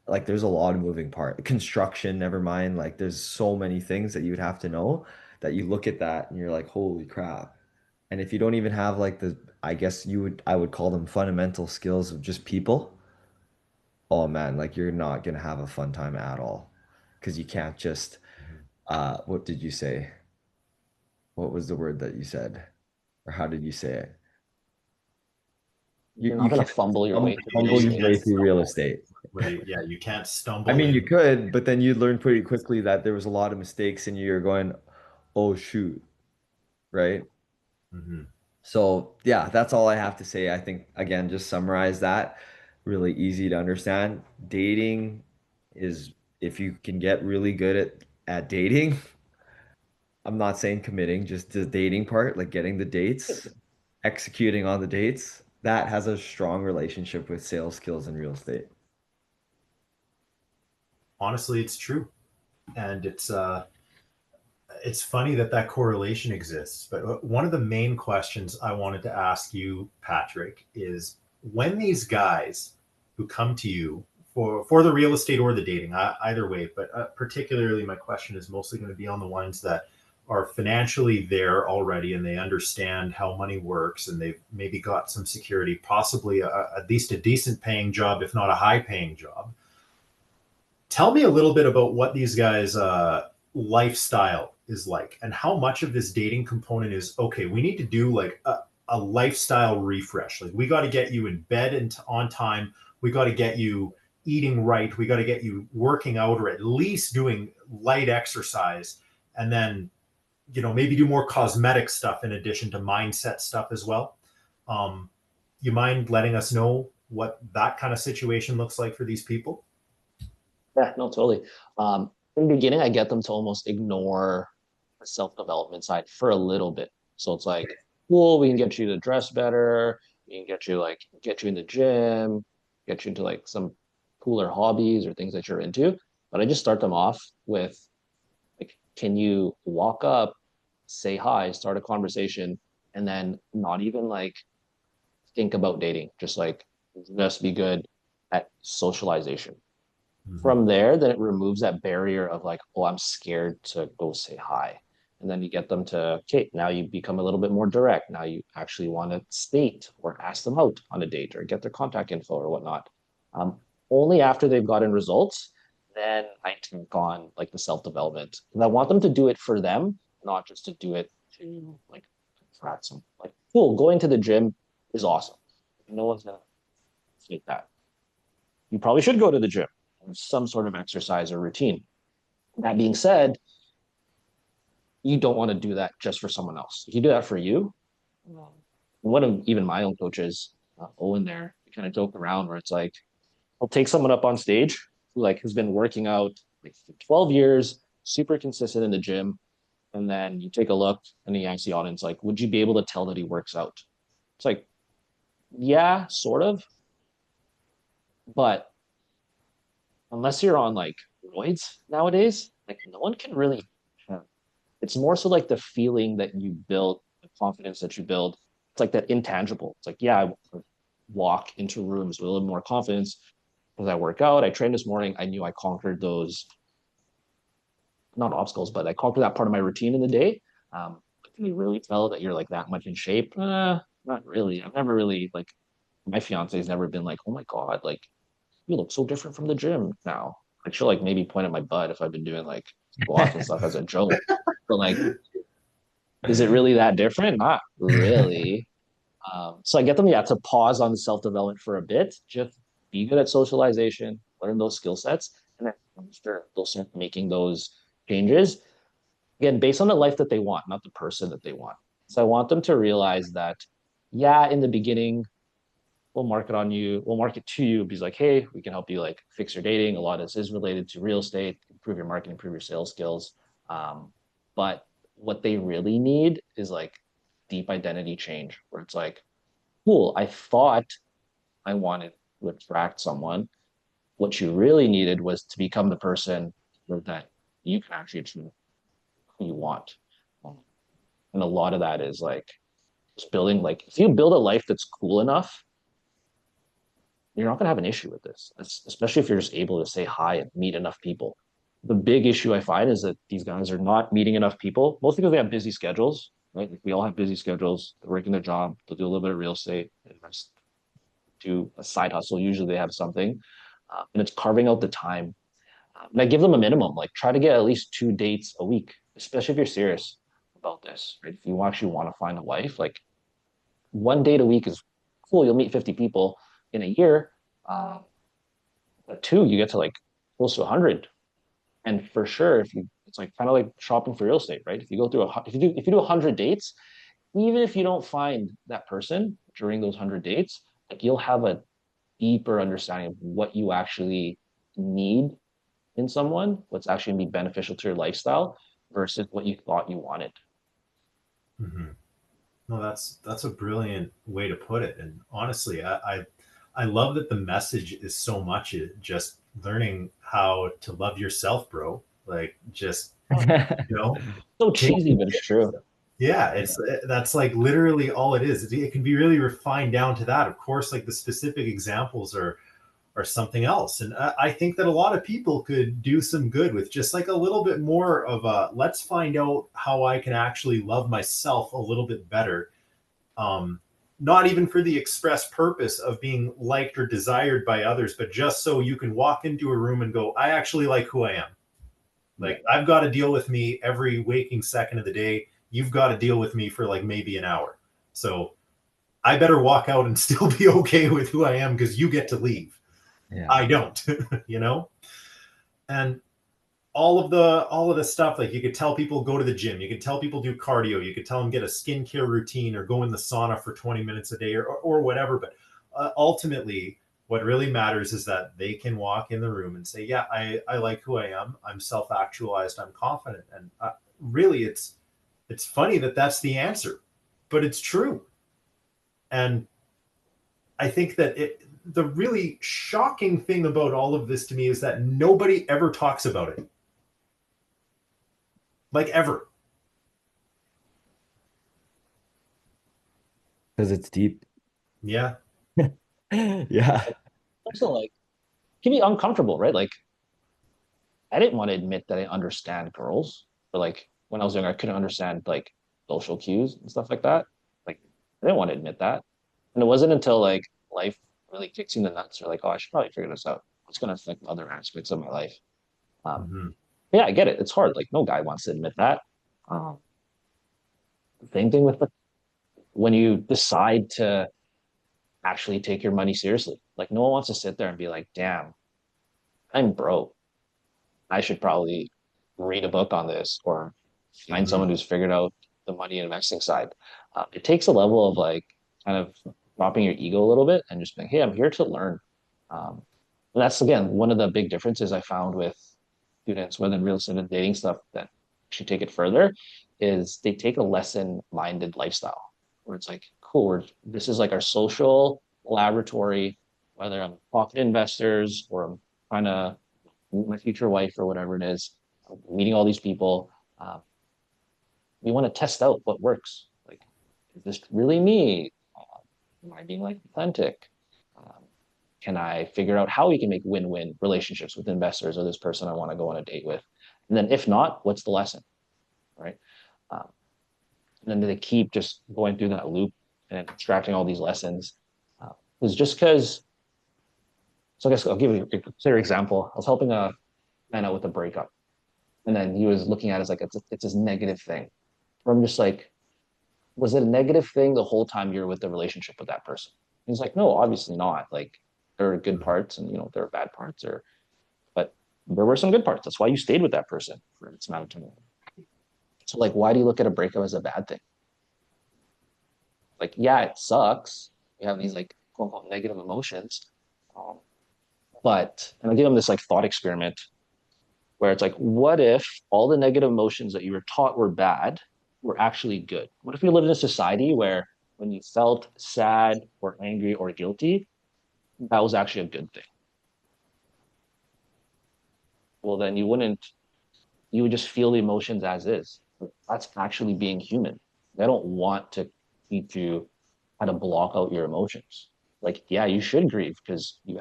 C: Like there's a lot of moving part. Construction, never mind. Like there's so many things that you would have to know that you look at that and you're like, holy crap. And if you don't even have like I guess I would call them fundamental skills of just people, oh man, like you're not gonna have a fun time at all. Because you can't just,
A: Mhm.
C: what did you say? What was the word that you said? Or how did you say it? You,
B: You're not
C: you
B: gonna
C: can't
B: fumble your way through
A: Yeah,
B: real
C: fumble
A: you
C: your
B: estate.
A: can't
C: way through real
A: stumble.
C: estate.
A: Yeah, you can't
C: I
A: stumble
C: mean, you
A: in.
C: could, but then you'd learn pretty quickly that there was a lot of mistakes and you're going, oh shoot, right?
A: Mhm.
C: So yeah, that's all I have to say. I think again, just summarize that. Really easy to understand. Dating is if you can get really good at dating. I'm not saying committing, just the dating part, like getting the dates, executing on the dates. That has a strong relationship with sales skills in real estate.
A: Honestly, it's true, and it's funny that that correlation exists. But one of the main questions I wanted to ask you, Patrick, is when these guys who come to you for the real estate or the dating, either way, but particularly my question is mostly going to be on the ones that are financially there already and they understand how money works and they've maybe got some security, possibly at least a decent paying job, if not a high paying job. Tell me a little bit about what these guys' lifestyle is like, and how much of this dating component is, okay, we need to do like a lifestyle refresh. Like we got to get you in bed and on time. We got to get you eating right. We got to get you working out, or at least doing light exercise. And then, maybe do more cosmetic stuff in addition to mindset stuff as well. You mind letting us know what that kind of situation looks like for these people?
B: Yeah, no, totally. In the beginning, I get them to almost ignore the self-development side for a little bit. So it's like, cool, we can get you to dress better. We can get you in the gym, get you into like some cooler hobbies or things that you're into. But I just start them off with like, can you walk up, say hi, start a conversation, and then not even like think about dating, just be good at socialization.
A: Mm-hmm.
B: From there, then it removes that barrier of like, oh, I'm scared to go say hi. And then you get them to, okay, now you become a little bit more direct. Now you actually want to state or ask them out on a date or get their contact info or whatnot. Um, Only after they've gotten results, then I take on like the self-development. And I want them to do it for them, not just to do it to like attract some like, cool, going to the gym is awesome. No one's gonna fake that. You probably should go to the gym, some sort of exercise or routine. That being said, you don't want to do that just for someone else. If you do that for you, one of even my own coaches, Owen, there, we kind of joke around where it's like, I'll take someone up on stage who like has been working out like for 12 years, super consistent in the gym, and then you take a look and he asks the audience like, would you be able to tell that he works out? It's like, yeah, sort of, but unless you're on like roids nowadays, like no one can really. It's more so like the feeling that you build, the confidence that you build. It's like that intangible. It's like, yeah, I walk into rooms with a little more confidence as I work out. I trained this morning. I knew I conquered those, not obstacles, but I conquered that part of my routine in the day. Can you really tell that you're like that much in shape? Not really. I've never really like, my fiance's never been like, oh my God, like you look so different from the gym now. Like she'll like maybe point at my butt if I've been doing like squats and stuff as a joke. But like, is it really that different? Not really. So I get them, yeah, to pause on self-development for a bit, just be good at socialization, learn those skill sets, and then after they'll start making those changes. Again, based on the life that they want, not the person that they want. So I want them to realize that, yeah, in the beginning, we'll market to you, because like, hey, we can help you like fix your dating. A lot of this is related to real estate, improve your marketing, improve your sales skills. But what they really need is like deep identity change, where it's like, cool, I thought I wanted to attract someone. What you really needed was to become the person that you can actually achieve who you want. And a lot of that is like just building, like, if you build a life that's cool enough, you're not going to have an issue with this, especially if you're just able to say hi and meet enough people. The big issue I find is that these guys are not meeting enough people, mostly because they have busy schedules, right? Like we all have busy schedules. They're working their job. They'll do a little bit of real estate, invest, do a side hustle. Usually they have something, and it's carving out the time. And I give them a minimum, like try to get at least 2 dates a week, especially if you're serious about this, right? If you actually want to find a wife, like 1 date a week is cool. You'll meet 50 people in a year. But two, you get to like close to 100. And for sure, if you, it's like kind of like shopping for real estate, right? If you go through if you do 100 dates, even if you don't find that person during those 100 dates, like you'll have a deeper understanding of what you actually need in someone, what's actually gonna be beneficial to your lifestyle versus what you thought you wanted.
A: Mm-hmm. No, that's a brilliant way to put it. And honestly, I love that the message is so much just learning how to love yourself, bro. Like just
B: So
A: take,
B: cheesy, but it's true.
A: yeah, that's like literally all it is. It can be really refined down to that. Of course, like the specific examples are something else. And I think that a lot of people could do some good with just like a little bit more of a, let's find out how I can actually love myself a little bit better. Not even for the express purpose of being liked or desired by others, but just so you can walk into a room and go, I actually like who I am. Like I've got to deal with me every waking second of the day. You've got to deal with me for like maybe an hour. So I better walk out and still be okay with who I am because you get to leave.
C: Yeah.
A: I don't, you know? And all of the stuff, like you could tell people go to the gym, you could tell people do cardio, you could tell them get a skincare routine or go in the sauna for 20 minutes a day or whatever. But ultimately, what really matters is that they can walk in the room and say, yeah, I like who I am. I'm self-actualized. I'm confident. And really, it's funny that that's the answer, but it's true. And I think that the really shocking thing about all of this to me is that nobody ever talks about it. Like ever.
C: Because it's deep.
A: Yeah.
C: Yeah.
B: Also, like, it can be uncomfortable, right? Like, I didn't want to admit that I understand girls, but like when I was younger, I couldn't understand like social cues and stuff like that. Like, I didn't want to admit that. And it wasn't until like life really kicks you in the nuts, you're like, oh, I should probably figure this out. It's going to affect other aspects of my life. Um,
A: Mm-hmm.
B: yeah, I get it. It's hard. Like, no guy wants to admit that. Um, Same thing with when you decide to actually take your money seriously. Like, no one wants to sit there and be like, damn, I'm broke. I should probably read a book on this or find
A: Mm-hmm.
B: someone who's figured out the money and investing side. It takes a level of like kind of dropping your ego a little bit and just being, hey, I'm here to learn. And that's again one of the big differences I found with students, whether in real estate and dating stuff, that should take it further, is they take a lesson-minded lifestyle where it's like, cool, this is like our social laboratory, whether I'm talking to investors or I'm trying to meet my future wife or whatever it is, meeting all these people. Um, we want to test out what works. Like, is this really me? Am I being like authentic? Um, can I figure out how we can make win-win relationships with investors or this person I want to go on a date with? And then if not, what's the lesson, right? Um, and then they keep just going through that loop and extracting all these lessons. Is just because. So I guess I'll give you a clear example. I was helping a man out with a breakup, and then he was looking at it as like it's this negative thing. I'm just like, was it a negative thing the whole time you're with the relationship with that person? He's like, no, obviously not. Like there are good parts and there are bad parts, but there were some good parts. That's why you stayed with that person for its amount of time. So like, why do you look at a breakup as a bad thing? Like, yeah, it sucks. You have these like quote unquote negative emotions. Um, and I give him this like thought experiment where it's like, what if all the negative emotions that you were taught were bad were actually good? What if we lived in a society where when you felt sad or angry or guilty, that was actually a good thing? Well, then you would just feel the emotions as is. That's actually being human. They don't want to teach you how to block out your emotions. Like, yeah, you should grieve because you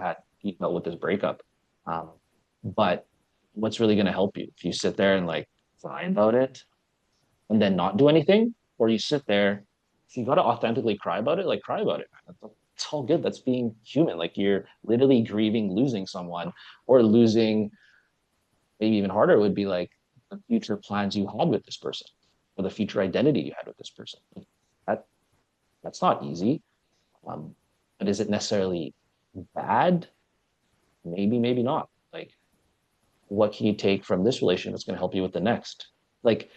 B: dealt with this breakup. Um, but what's really going to help you if you sit there and like cry about it and then not do anything, or you sit there, if you got to authentically cry about it, like cry about it. It's all good. That's being human. Like you're literally grieving losing someone or losing, maybe even harder would be like the future plans you had with this person or the future identity you had with this person. That that's not easy. Um, but is it necessarily bad? Maybe, maybe not. Like, what can you take from this relation that's going to help you with the next? Like,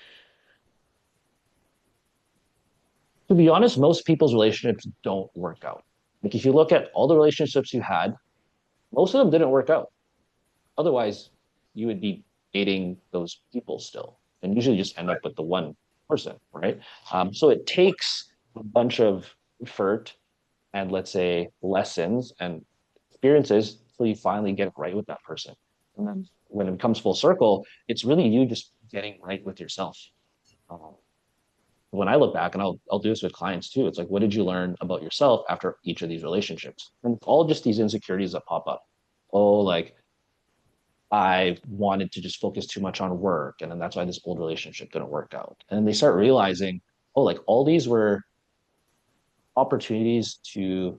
B: to be honest, most people's relationships don't work out. Like, if you look at all the relationships you had, most of them didn't work out. Otherwise, you would be dating those people still, and usually just end up with the one person, right? So it takes a bunch of effort and let's say lessons and experiences until you finally get right with that person. And then when it comes full circle, it's really you just getting right with yourself. Um, when I look back, and I'll do this with clients too, it's like, what did you learn about yourself after each of these relationships? And it's all just these insecurities that pop up. Oh, like I wanted to just focus too much on work. And then that's why this old relationship didn't work out. And then they start realizing, oh, like all these were opportunities to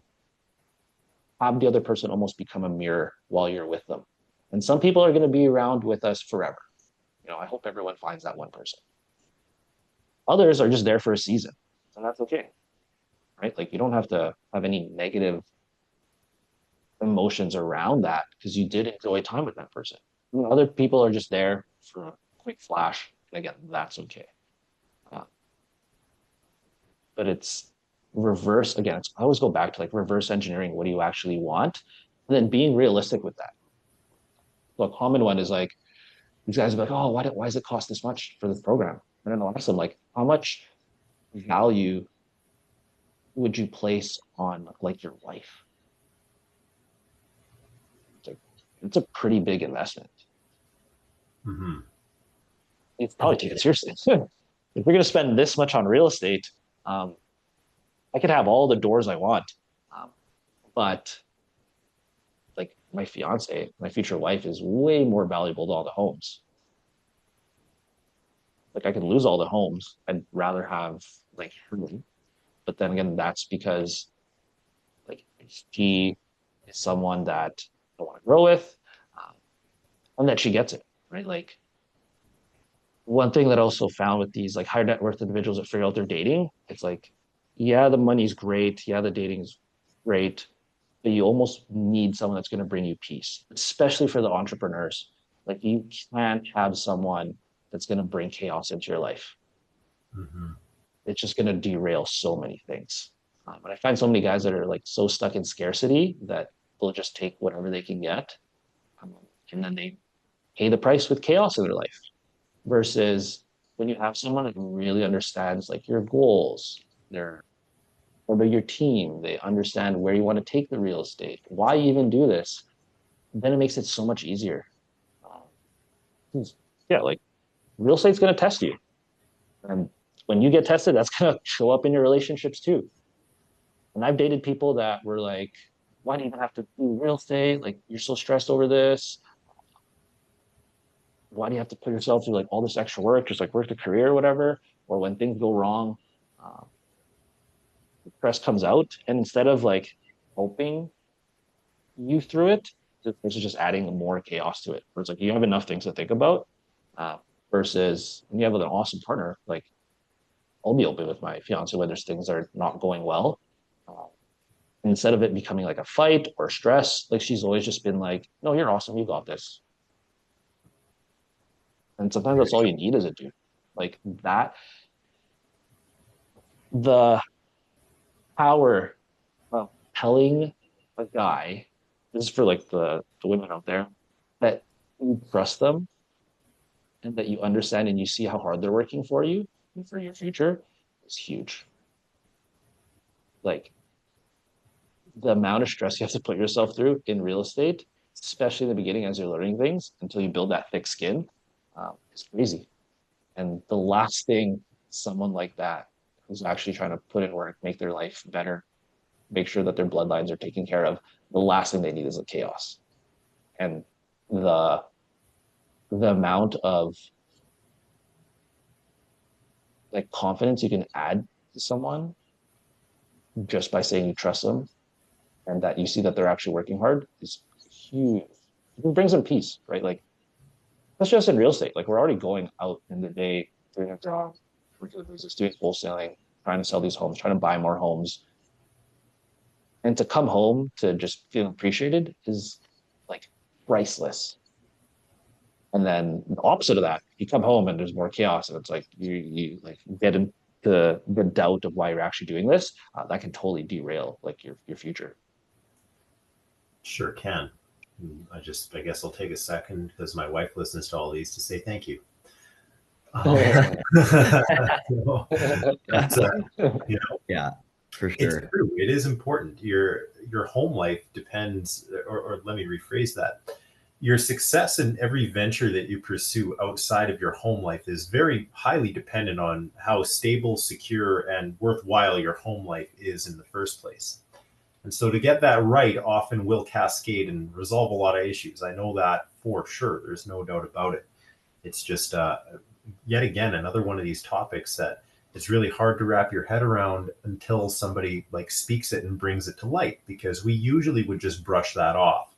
B: have the other person almost become a mirror while you're with them. And some people are going to be around with us forever. I hope everyone finds that one person. Others are just there for a season, and that's okay, right? Like you don't have to have any negative emotions around that because you did enjoy time with that person. Other people are just there for a quick flash, and again, that's okay. Uh, but it's reverse again. I always go back to like reverse engineering. What do you actually want? And then being realistic with that. So a common one is like these guys are like, oh, why does it cost this much for this program? And then I'll ask them like, how much value would you place on like your life? It's like it's a pretty big investment.
A: Mm-hmm.
B: It's probably take it seriously. If we're going to spend this much on real estate, um, I could have all the doors I want, um, but like my fiance, my future wife, is way more valuable to all the homes. Like I could lose all the homes. I'd rather have like her. But then again, that's because like she is someone that I want to grow with, um, and that she gets it right. Like one thing that I also found with these like higher net worth individuals that figure out they're dating, it's like, yeah, the money's great, yeah, the dating's great, but you almost need someone that's going to bring you peace, especially for the entrepreneurs. Like you can't have someone that's going to bring chaos into your life.
A: Mm-hmm.
B: It's just going to derail so many things. And I find so many guys that are like so stuck in scarcity that they'll just take whatever they can get, um, and then they pay the price with chaos in their life. Versus when you have someone that really understands like your goals, their or your team, they understand where you want to take the real estate, why you even do this, then it makes it so much easier. Yeah, like real estate's going to test you. And when you get tested, that's going to show up in your relationships too. And I've dated people that were like, why do you even have to do real estate? Like, you're so stressed over this. Why do you have to put yourself through like all this extra work, just like work the career or whatever? Or when things go wrong, uh, stress comes out. And instead of like helping you through it, this is just adding more chaos to it. Where it's like you have enough things to think about, uh, versus when you have an awesome partner, like I'll be open with my fiance when there's things that are not going well. Uh, Instead of it becoming like a fight or stress, like she's always just been like, no, you're awesome. You got this. And sometimes that's all you need is a dude. Like that, the power of telling a guy, this is for like the women out there, that you trust them and that you understand and you see how hard they're working for you and for your future is huge. Like the amount of stress you have to put yourself through in real estate, especially in the beginning as you're learning things until you build that thick skin, is crazy. And the last thing someone like that who's actually trying to put in work, make their life better, make sure that their bloodlines are taken care of, the last thing they need is a chaos. And the the amount of like confidence you can add to someone just by saying you trust them and that you see that they're actually working hard is huge. It brings them peace, right? Like that's just in real estate. Like we're already going out in the day doing a job, working the business, doing wholesaling, trying to sell these homes, trying to buy more homes. And to come home to just feel appreciated is like priceless. And then the opposite of that, you come home and there's more chaos, and it's like you like get into the doubt of why you're actually doing this. That can totally derail like your future.
A: Sure can. I guess I'll take a second because my wife listens to all these to say thank you. So,
B: Yeah.
A: it's, you know,
C: Yeah, for
A: it's
C: sure.
A: true. It is important. Your home life depends, or let me rephrase that. Your success in every venture that you pursue outside of your home life is very highly dependent on how stable, secure, and worthwhile your home life is in the first place. And so to get that right often will cascade and resolve a lot of issues. I know that for sure. There's no doubt about it. It's just yet again another one of these topics that it's really hard to wrap your head around until somebody like speaks it and brings it to light, because we usually would just brush that off.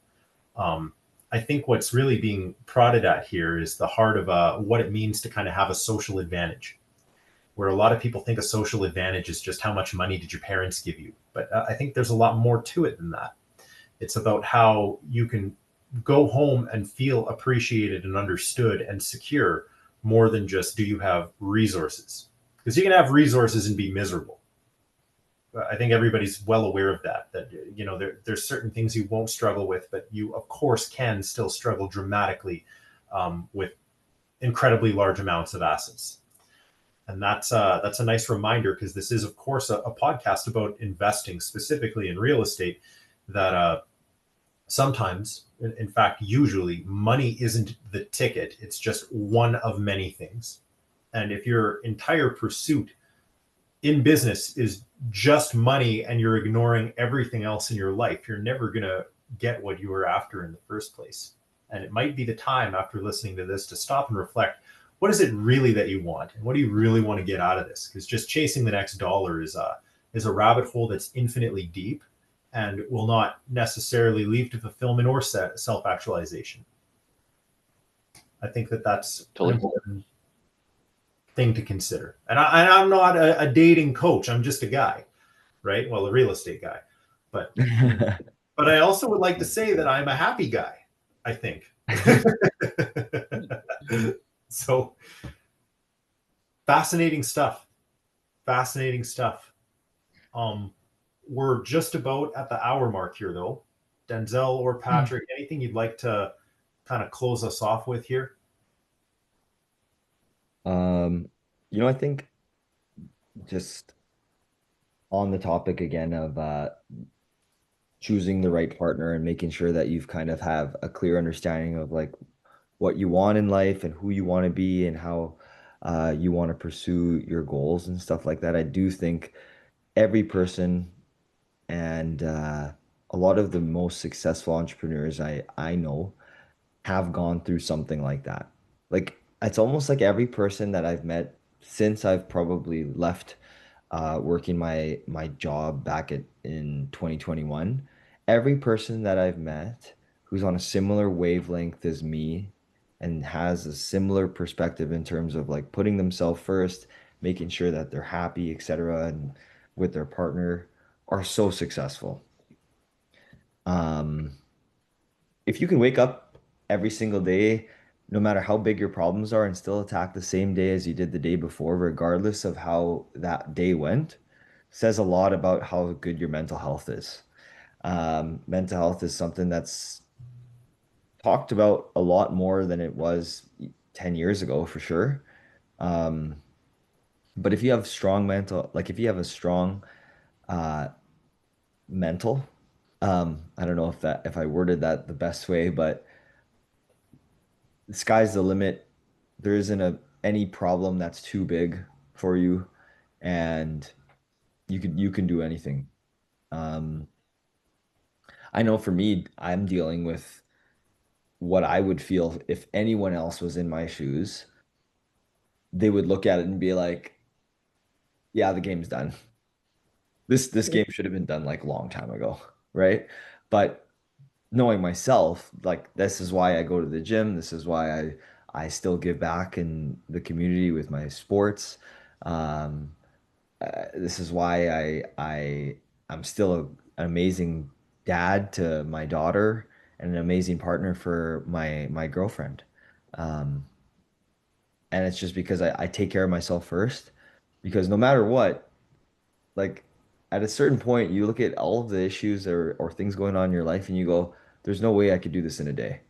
A: Um, I think what's really being prodded at here is the heart of what it means to kind of have a social advantage, where a lot of people think a social advantage is just how much money did your parents give you. But I think there's a lot more to it than that. It's about how you can go home and feel appreciated and understood and secure more than just do you have resources? Because you can have resources and be miserable. I think everybody's well aware of that. That there's certain things you won't struggle with, but you of course can still struggle dramatically with incredibly large amounts of assets. And that's a nice reminder, because this is of course a podcast about investing specifically in real estate. That sometimes, in fact, usually, money isn't the ticket. It's just one of many things. And if your entire pursuit in business is just money and you're ignoring everything else in your life, you're never going to get what you were after in the first place. And it might be the time after listening to this to stop and reflect, what is it really that you want? And what do you really want to get out of this? Because just chasing the next dollar is a rabbit hole that's infinitely deep and will not necessarily lead to fulfillment or self-actualization. I think that's
B: Totally.
A: an important thing to consider. And I'm not a dating coach. I'm just a guy, right? Well, a real estate guy. But I also would like to say that I'm a happy guy, I think. So fascinating stuff. Fascinating stuff. We're just about at the hour mark here, though. Denzel or Patrick, anything you'd like to kind of close us off with here?
C: I think just on the topic again of choosing the right partner and making sure that you've kind of have a clear understanding of like what you want in life and who you want to be and how you want to pursue your goals and stuff like that. I do think every person and a lot of the most successful entrepreneurs I know have gone through something like that. Like it's almost like every person that I've met since I've probably left working my job back in 2021, every person that I've met who's on a similar wavelength as me and has a similar perspective in terms of like putting themselves first, making sure that they're happy, etc., and with their partner are so successful. Um, if you can wake up every single day, no matter how big your problems are, and still attack the same day as you did the day before, regardless of how that day went, says a lot about how good your mental health is. Mental health is something that's talked about a lot more than it was 10 years ago, for sure. Um, but if you have strong mental, like if you have a strong uh, mental, I don't know if I worded that the best way, but the sky's the limit. There isn't any problem that's too big for you, and you can do anything. Um, I know for me, I'm dealing with what I would feel if anyone else was in my shoes. They would look at it and be like, "Yeah, the game's done. This game should have been done like a long time ago, right?" But knowing myself, like this is why I go to the gym. This is why I still give back in the community with my sports. Um, this is why I'm still an amazing dad to my daughter and an amazing partner for my girlfriend. Um, and it's just because I take care of myself first. Because no matter what, like at a certain point, you look at all of the issues or things going on in your life and you go, there's no way I could do this in a day.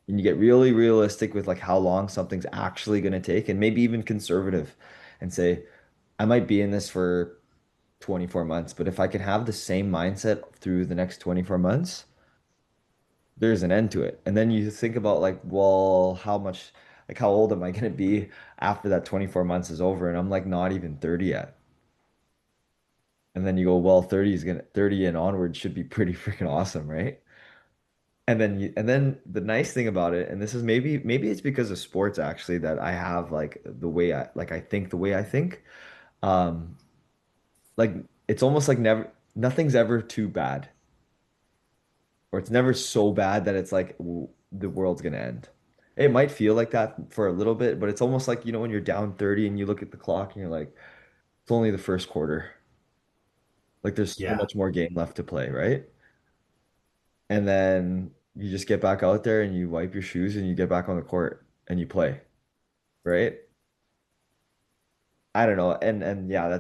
C: And you get really realistic with like how long something's actually going to take and maybe even conservative and say, I might be in this for 24 months, but if I can have the same mindset through the next 24 months, there's an end to it. And then you think about like, well, like how old am I going to be after that 24 months is over? And I'm like not even 30 yet. And then you go, well, 30 and onward should be pretty freaking awesome, right? And then the nice thing about it, and this is maybe it's because of sports actually that I have like the way I think the way I think. Um, like it's almost like never nothing's ever too bad. or it's never so bad that it's like the world's gonna end. It might feel like that for a little bit, but it's almost like, when you're down 30 and you look at the clock and you're like, it's only the first quarter. Like there's so
A: Yeah,
C: much more game left to play, right? And then you just get back out there and you wipe your shoes and you get back on the court and you play, right? I don't know. And yeah,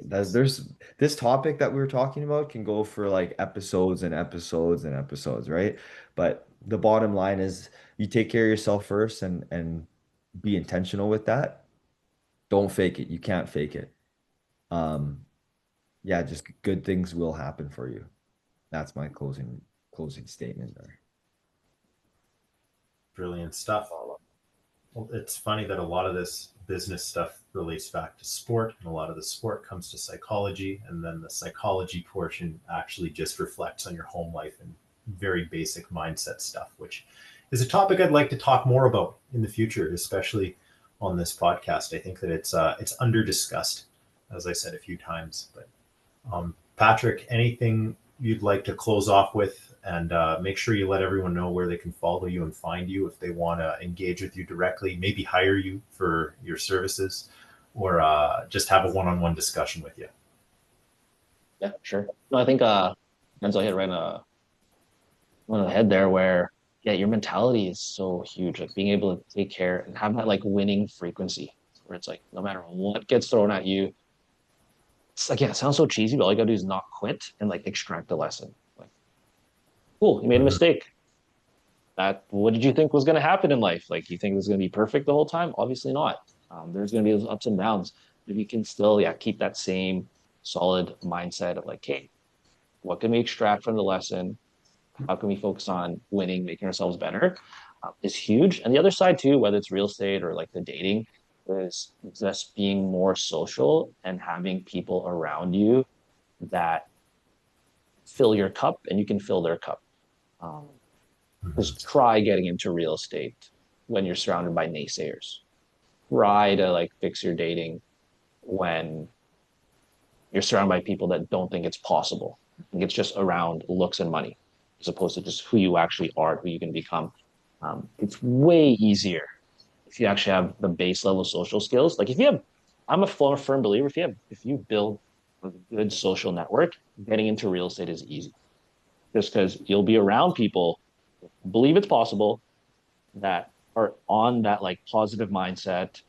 C: there's this topic that we were talking about can go for like episodes and episodes and episodes, right? But the bottom line is you take care of yourself first and be intentional with that. Don't fake it. You can't fake it. Um, yeah, just good things will happen for you. That's my closing statement there.
A: brilliant stuff. Well, it's funny that a lot of this business stuff relates back to sport, and a lot of the sport comes to psychology, and then the psychology portion actually just reflects on your home life and very basic mindset stuff, which is a topic I'd like to talk more about in the future, especially on this podcast. I think that it's under discussed, as I said a few times. But Patrick, anything you'd like to close off with, and make sure you let everyone know where they can follow you and find you if they want to engage with you directly, maybe hire you for your services, or just have a one-on-one discussion with you.
B: Yeah, sure. No, I think Denzel hit right on the head there where yeah, your mentality is so huge. Like being able to take care and have that like winning frequency where it's like no matter what gets thrown at you, it's like yeah, it sounds so cheesy, but all you gotta do is not quit and like extract the lesson. Like, cool, you made a
A: Mhm.
B: mistake. That what did you think was gonna happen in life? Like you think it was gonna be perfect the whole time? Obviously not. There's gonna be those ups and downs. If you can still yeah keep that same solid mindset of like, hey, what can we extract from the lesson? How can we focus on winning, making ourselves better, is huge. And the other side too, whether it's real estate or like the dating, is just being more social and having people around you that fill your cup and you can fill their cup. Um, just
A: Mhm.
B: try getting into real estate when you're surrounded by naysayers. Try to like fix your dating when you're surrounded by people that don't think it's possible. I think it's just around looks and money, as opposed to just who you actually are, who you can become. It's way easier if you actually have the base level social skills. Like if you have, I'm a firm believer if you build a good social network, getting into real estate is easy, just because you'll be around people who believe it's possible that are on that like positive mindset.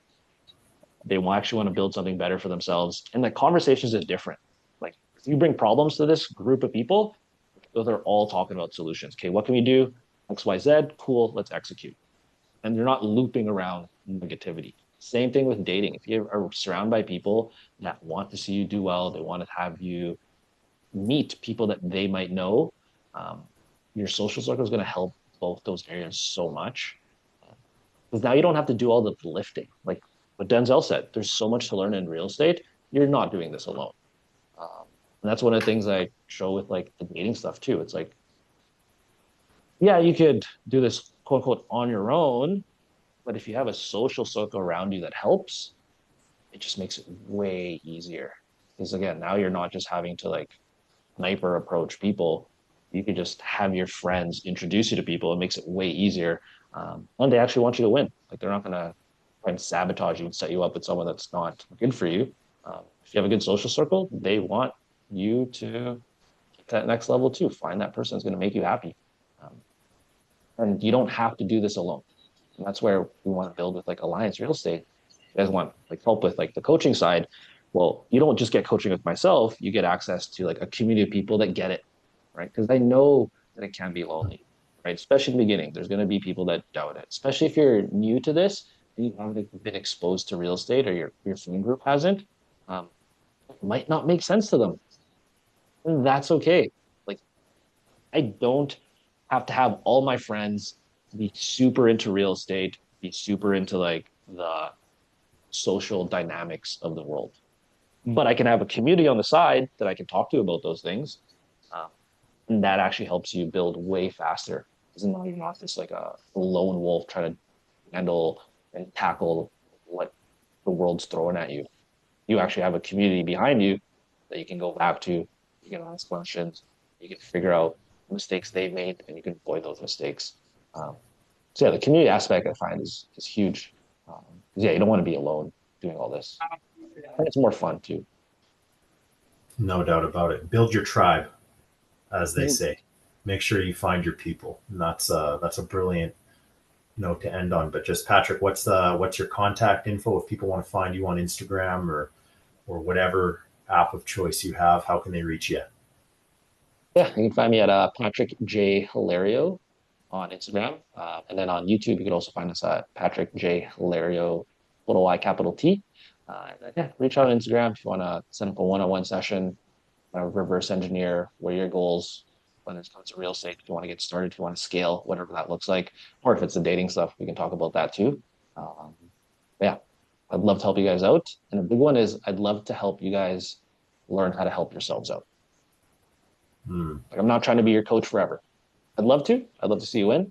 B: They will actually want to build something better for themselves, and the conversations is different. Like if you bring problems to this group of people, they're all talking about solutions. Okay, what can we do? XYZ, cool, let's execute. And you're not looping around negativity. Same thing with dating. If you are surrounded by people that want to see you do well, they want to have you meet people that they might know, um, your social circle is going to help both those areas so much. Because now you don't have to do all the lifting. Like what Denzel said, there's so much to learn in real estate. You're not doing this alone. Um, and that's one of the things I show with like the dating stuff too. It's like, yeah, you could do this quote unquote on your own, but if you have a social circle around you that helps, it just makes it way easier. Because again, now you're not just having to like sniper approach people. You could just have your friends introduce you to people. It makes it way easier. And they actually want you to win. Like they're not gonna try and sabotage you and set you up with someone that's not good for you. If you have a good social circle, they want you to get that next level too. Find that person that's going to make you happy. Um, and you don't have to do this alone. And that's where we want to build with like Alliance Real Estate. You guys want like help with like the coaching side. Well, you don't just get coaching with myself, you get access to like a community of people that get it, right? Because I know that it can be lonely, right? Especially in the beginning. There's going to be people that doubt it, especially if you're new to this and you haven't been exposed to real estate or your friend group hasn't. It might not make sense to them. And that's okay. Like I don't have to have all my friends be super into real estate, be super into like the social dynamics of the world. But I can have a community on the side that I can talk to about those things. Um, and that actually helps you build way faster. Because now you're not just like a lone wolf trying to handle and tackle what the world's throwing at you. You actually have a community behind you that you can go back to. You can ask questions. You can figure out mistakes they've made, and you can avoid those mistakes. So yeah, the community aspect I find is huge. 'Cause, yeah, you don't want to be alone doing all this, and it's more fun too.
A: No doubt about it. Build your tribe, as they
B: Mhm.
A: say. Make sure you find your people. And that's a brilliant note to end on. But just Patrick, what's your contact info if people want to find you on Instagram or whatever app of choice you have? How can they reach you?
B: Yeah, you can find me at Patrick J Hilario on Instagram, and then on YouTube you can also find us at Patrick J Hilario, little Y, capital T. Yeah, reach out on Instagram if you want to set up a one-on-one session, reverse engineer what are your goals when it comes to real estate. If you want to get started, if you want to scale, whatever that looks like, or if it's the dating stuff, we can talk about that too. Um, yeah, I'd love to help you guys out. And a big one is I'd love to help you guys learn how to help yourselves out.
A: Hmm.
B: Like I'm not trying to be your coach forever. I'd love to. I'd love to see you win.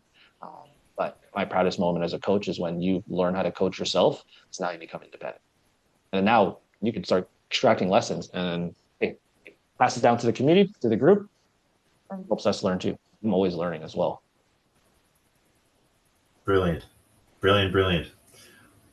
B: But my proudest moment as a coach is when you learn how to coach yourself. So now you become independent. And now you can start extracting lessons and hey, pass it down to the community, to the group. Helps us learn too. I'm always learning as well.
A: Brilliant. Brilliant. Brilliant.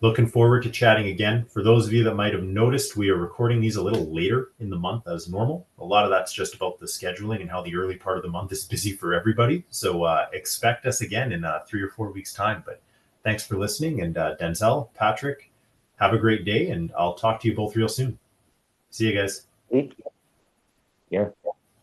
A: Looking forward to chatting again. For those of you that might have noticed, we are recording these a little later in the month as normal. A lot of that's just about the scheduling and how the early part of the month is busy for everybody. So expect us again in 3 or 4 weeks' time. But thanks for listening. And Denzel, Patrick, have a great day. And I'll talk to you both real soon. See you guys.
B: Yeah.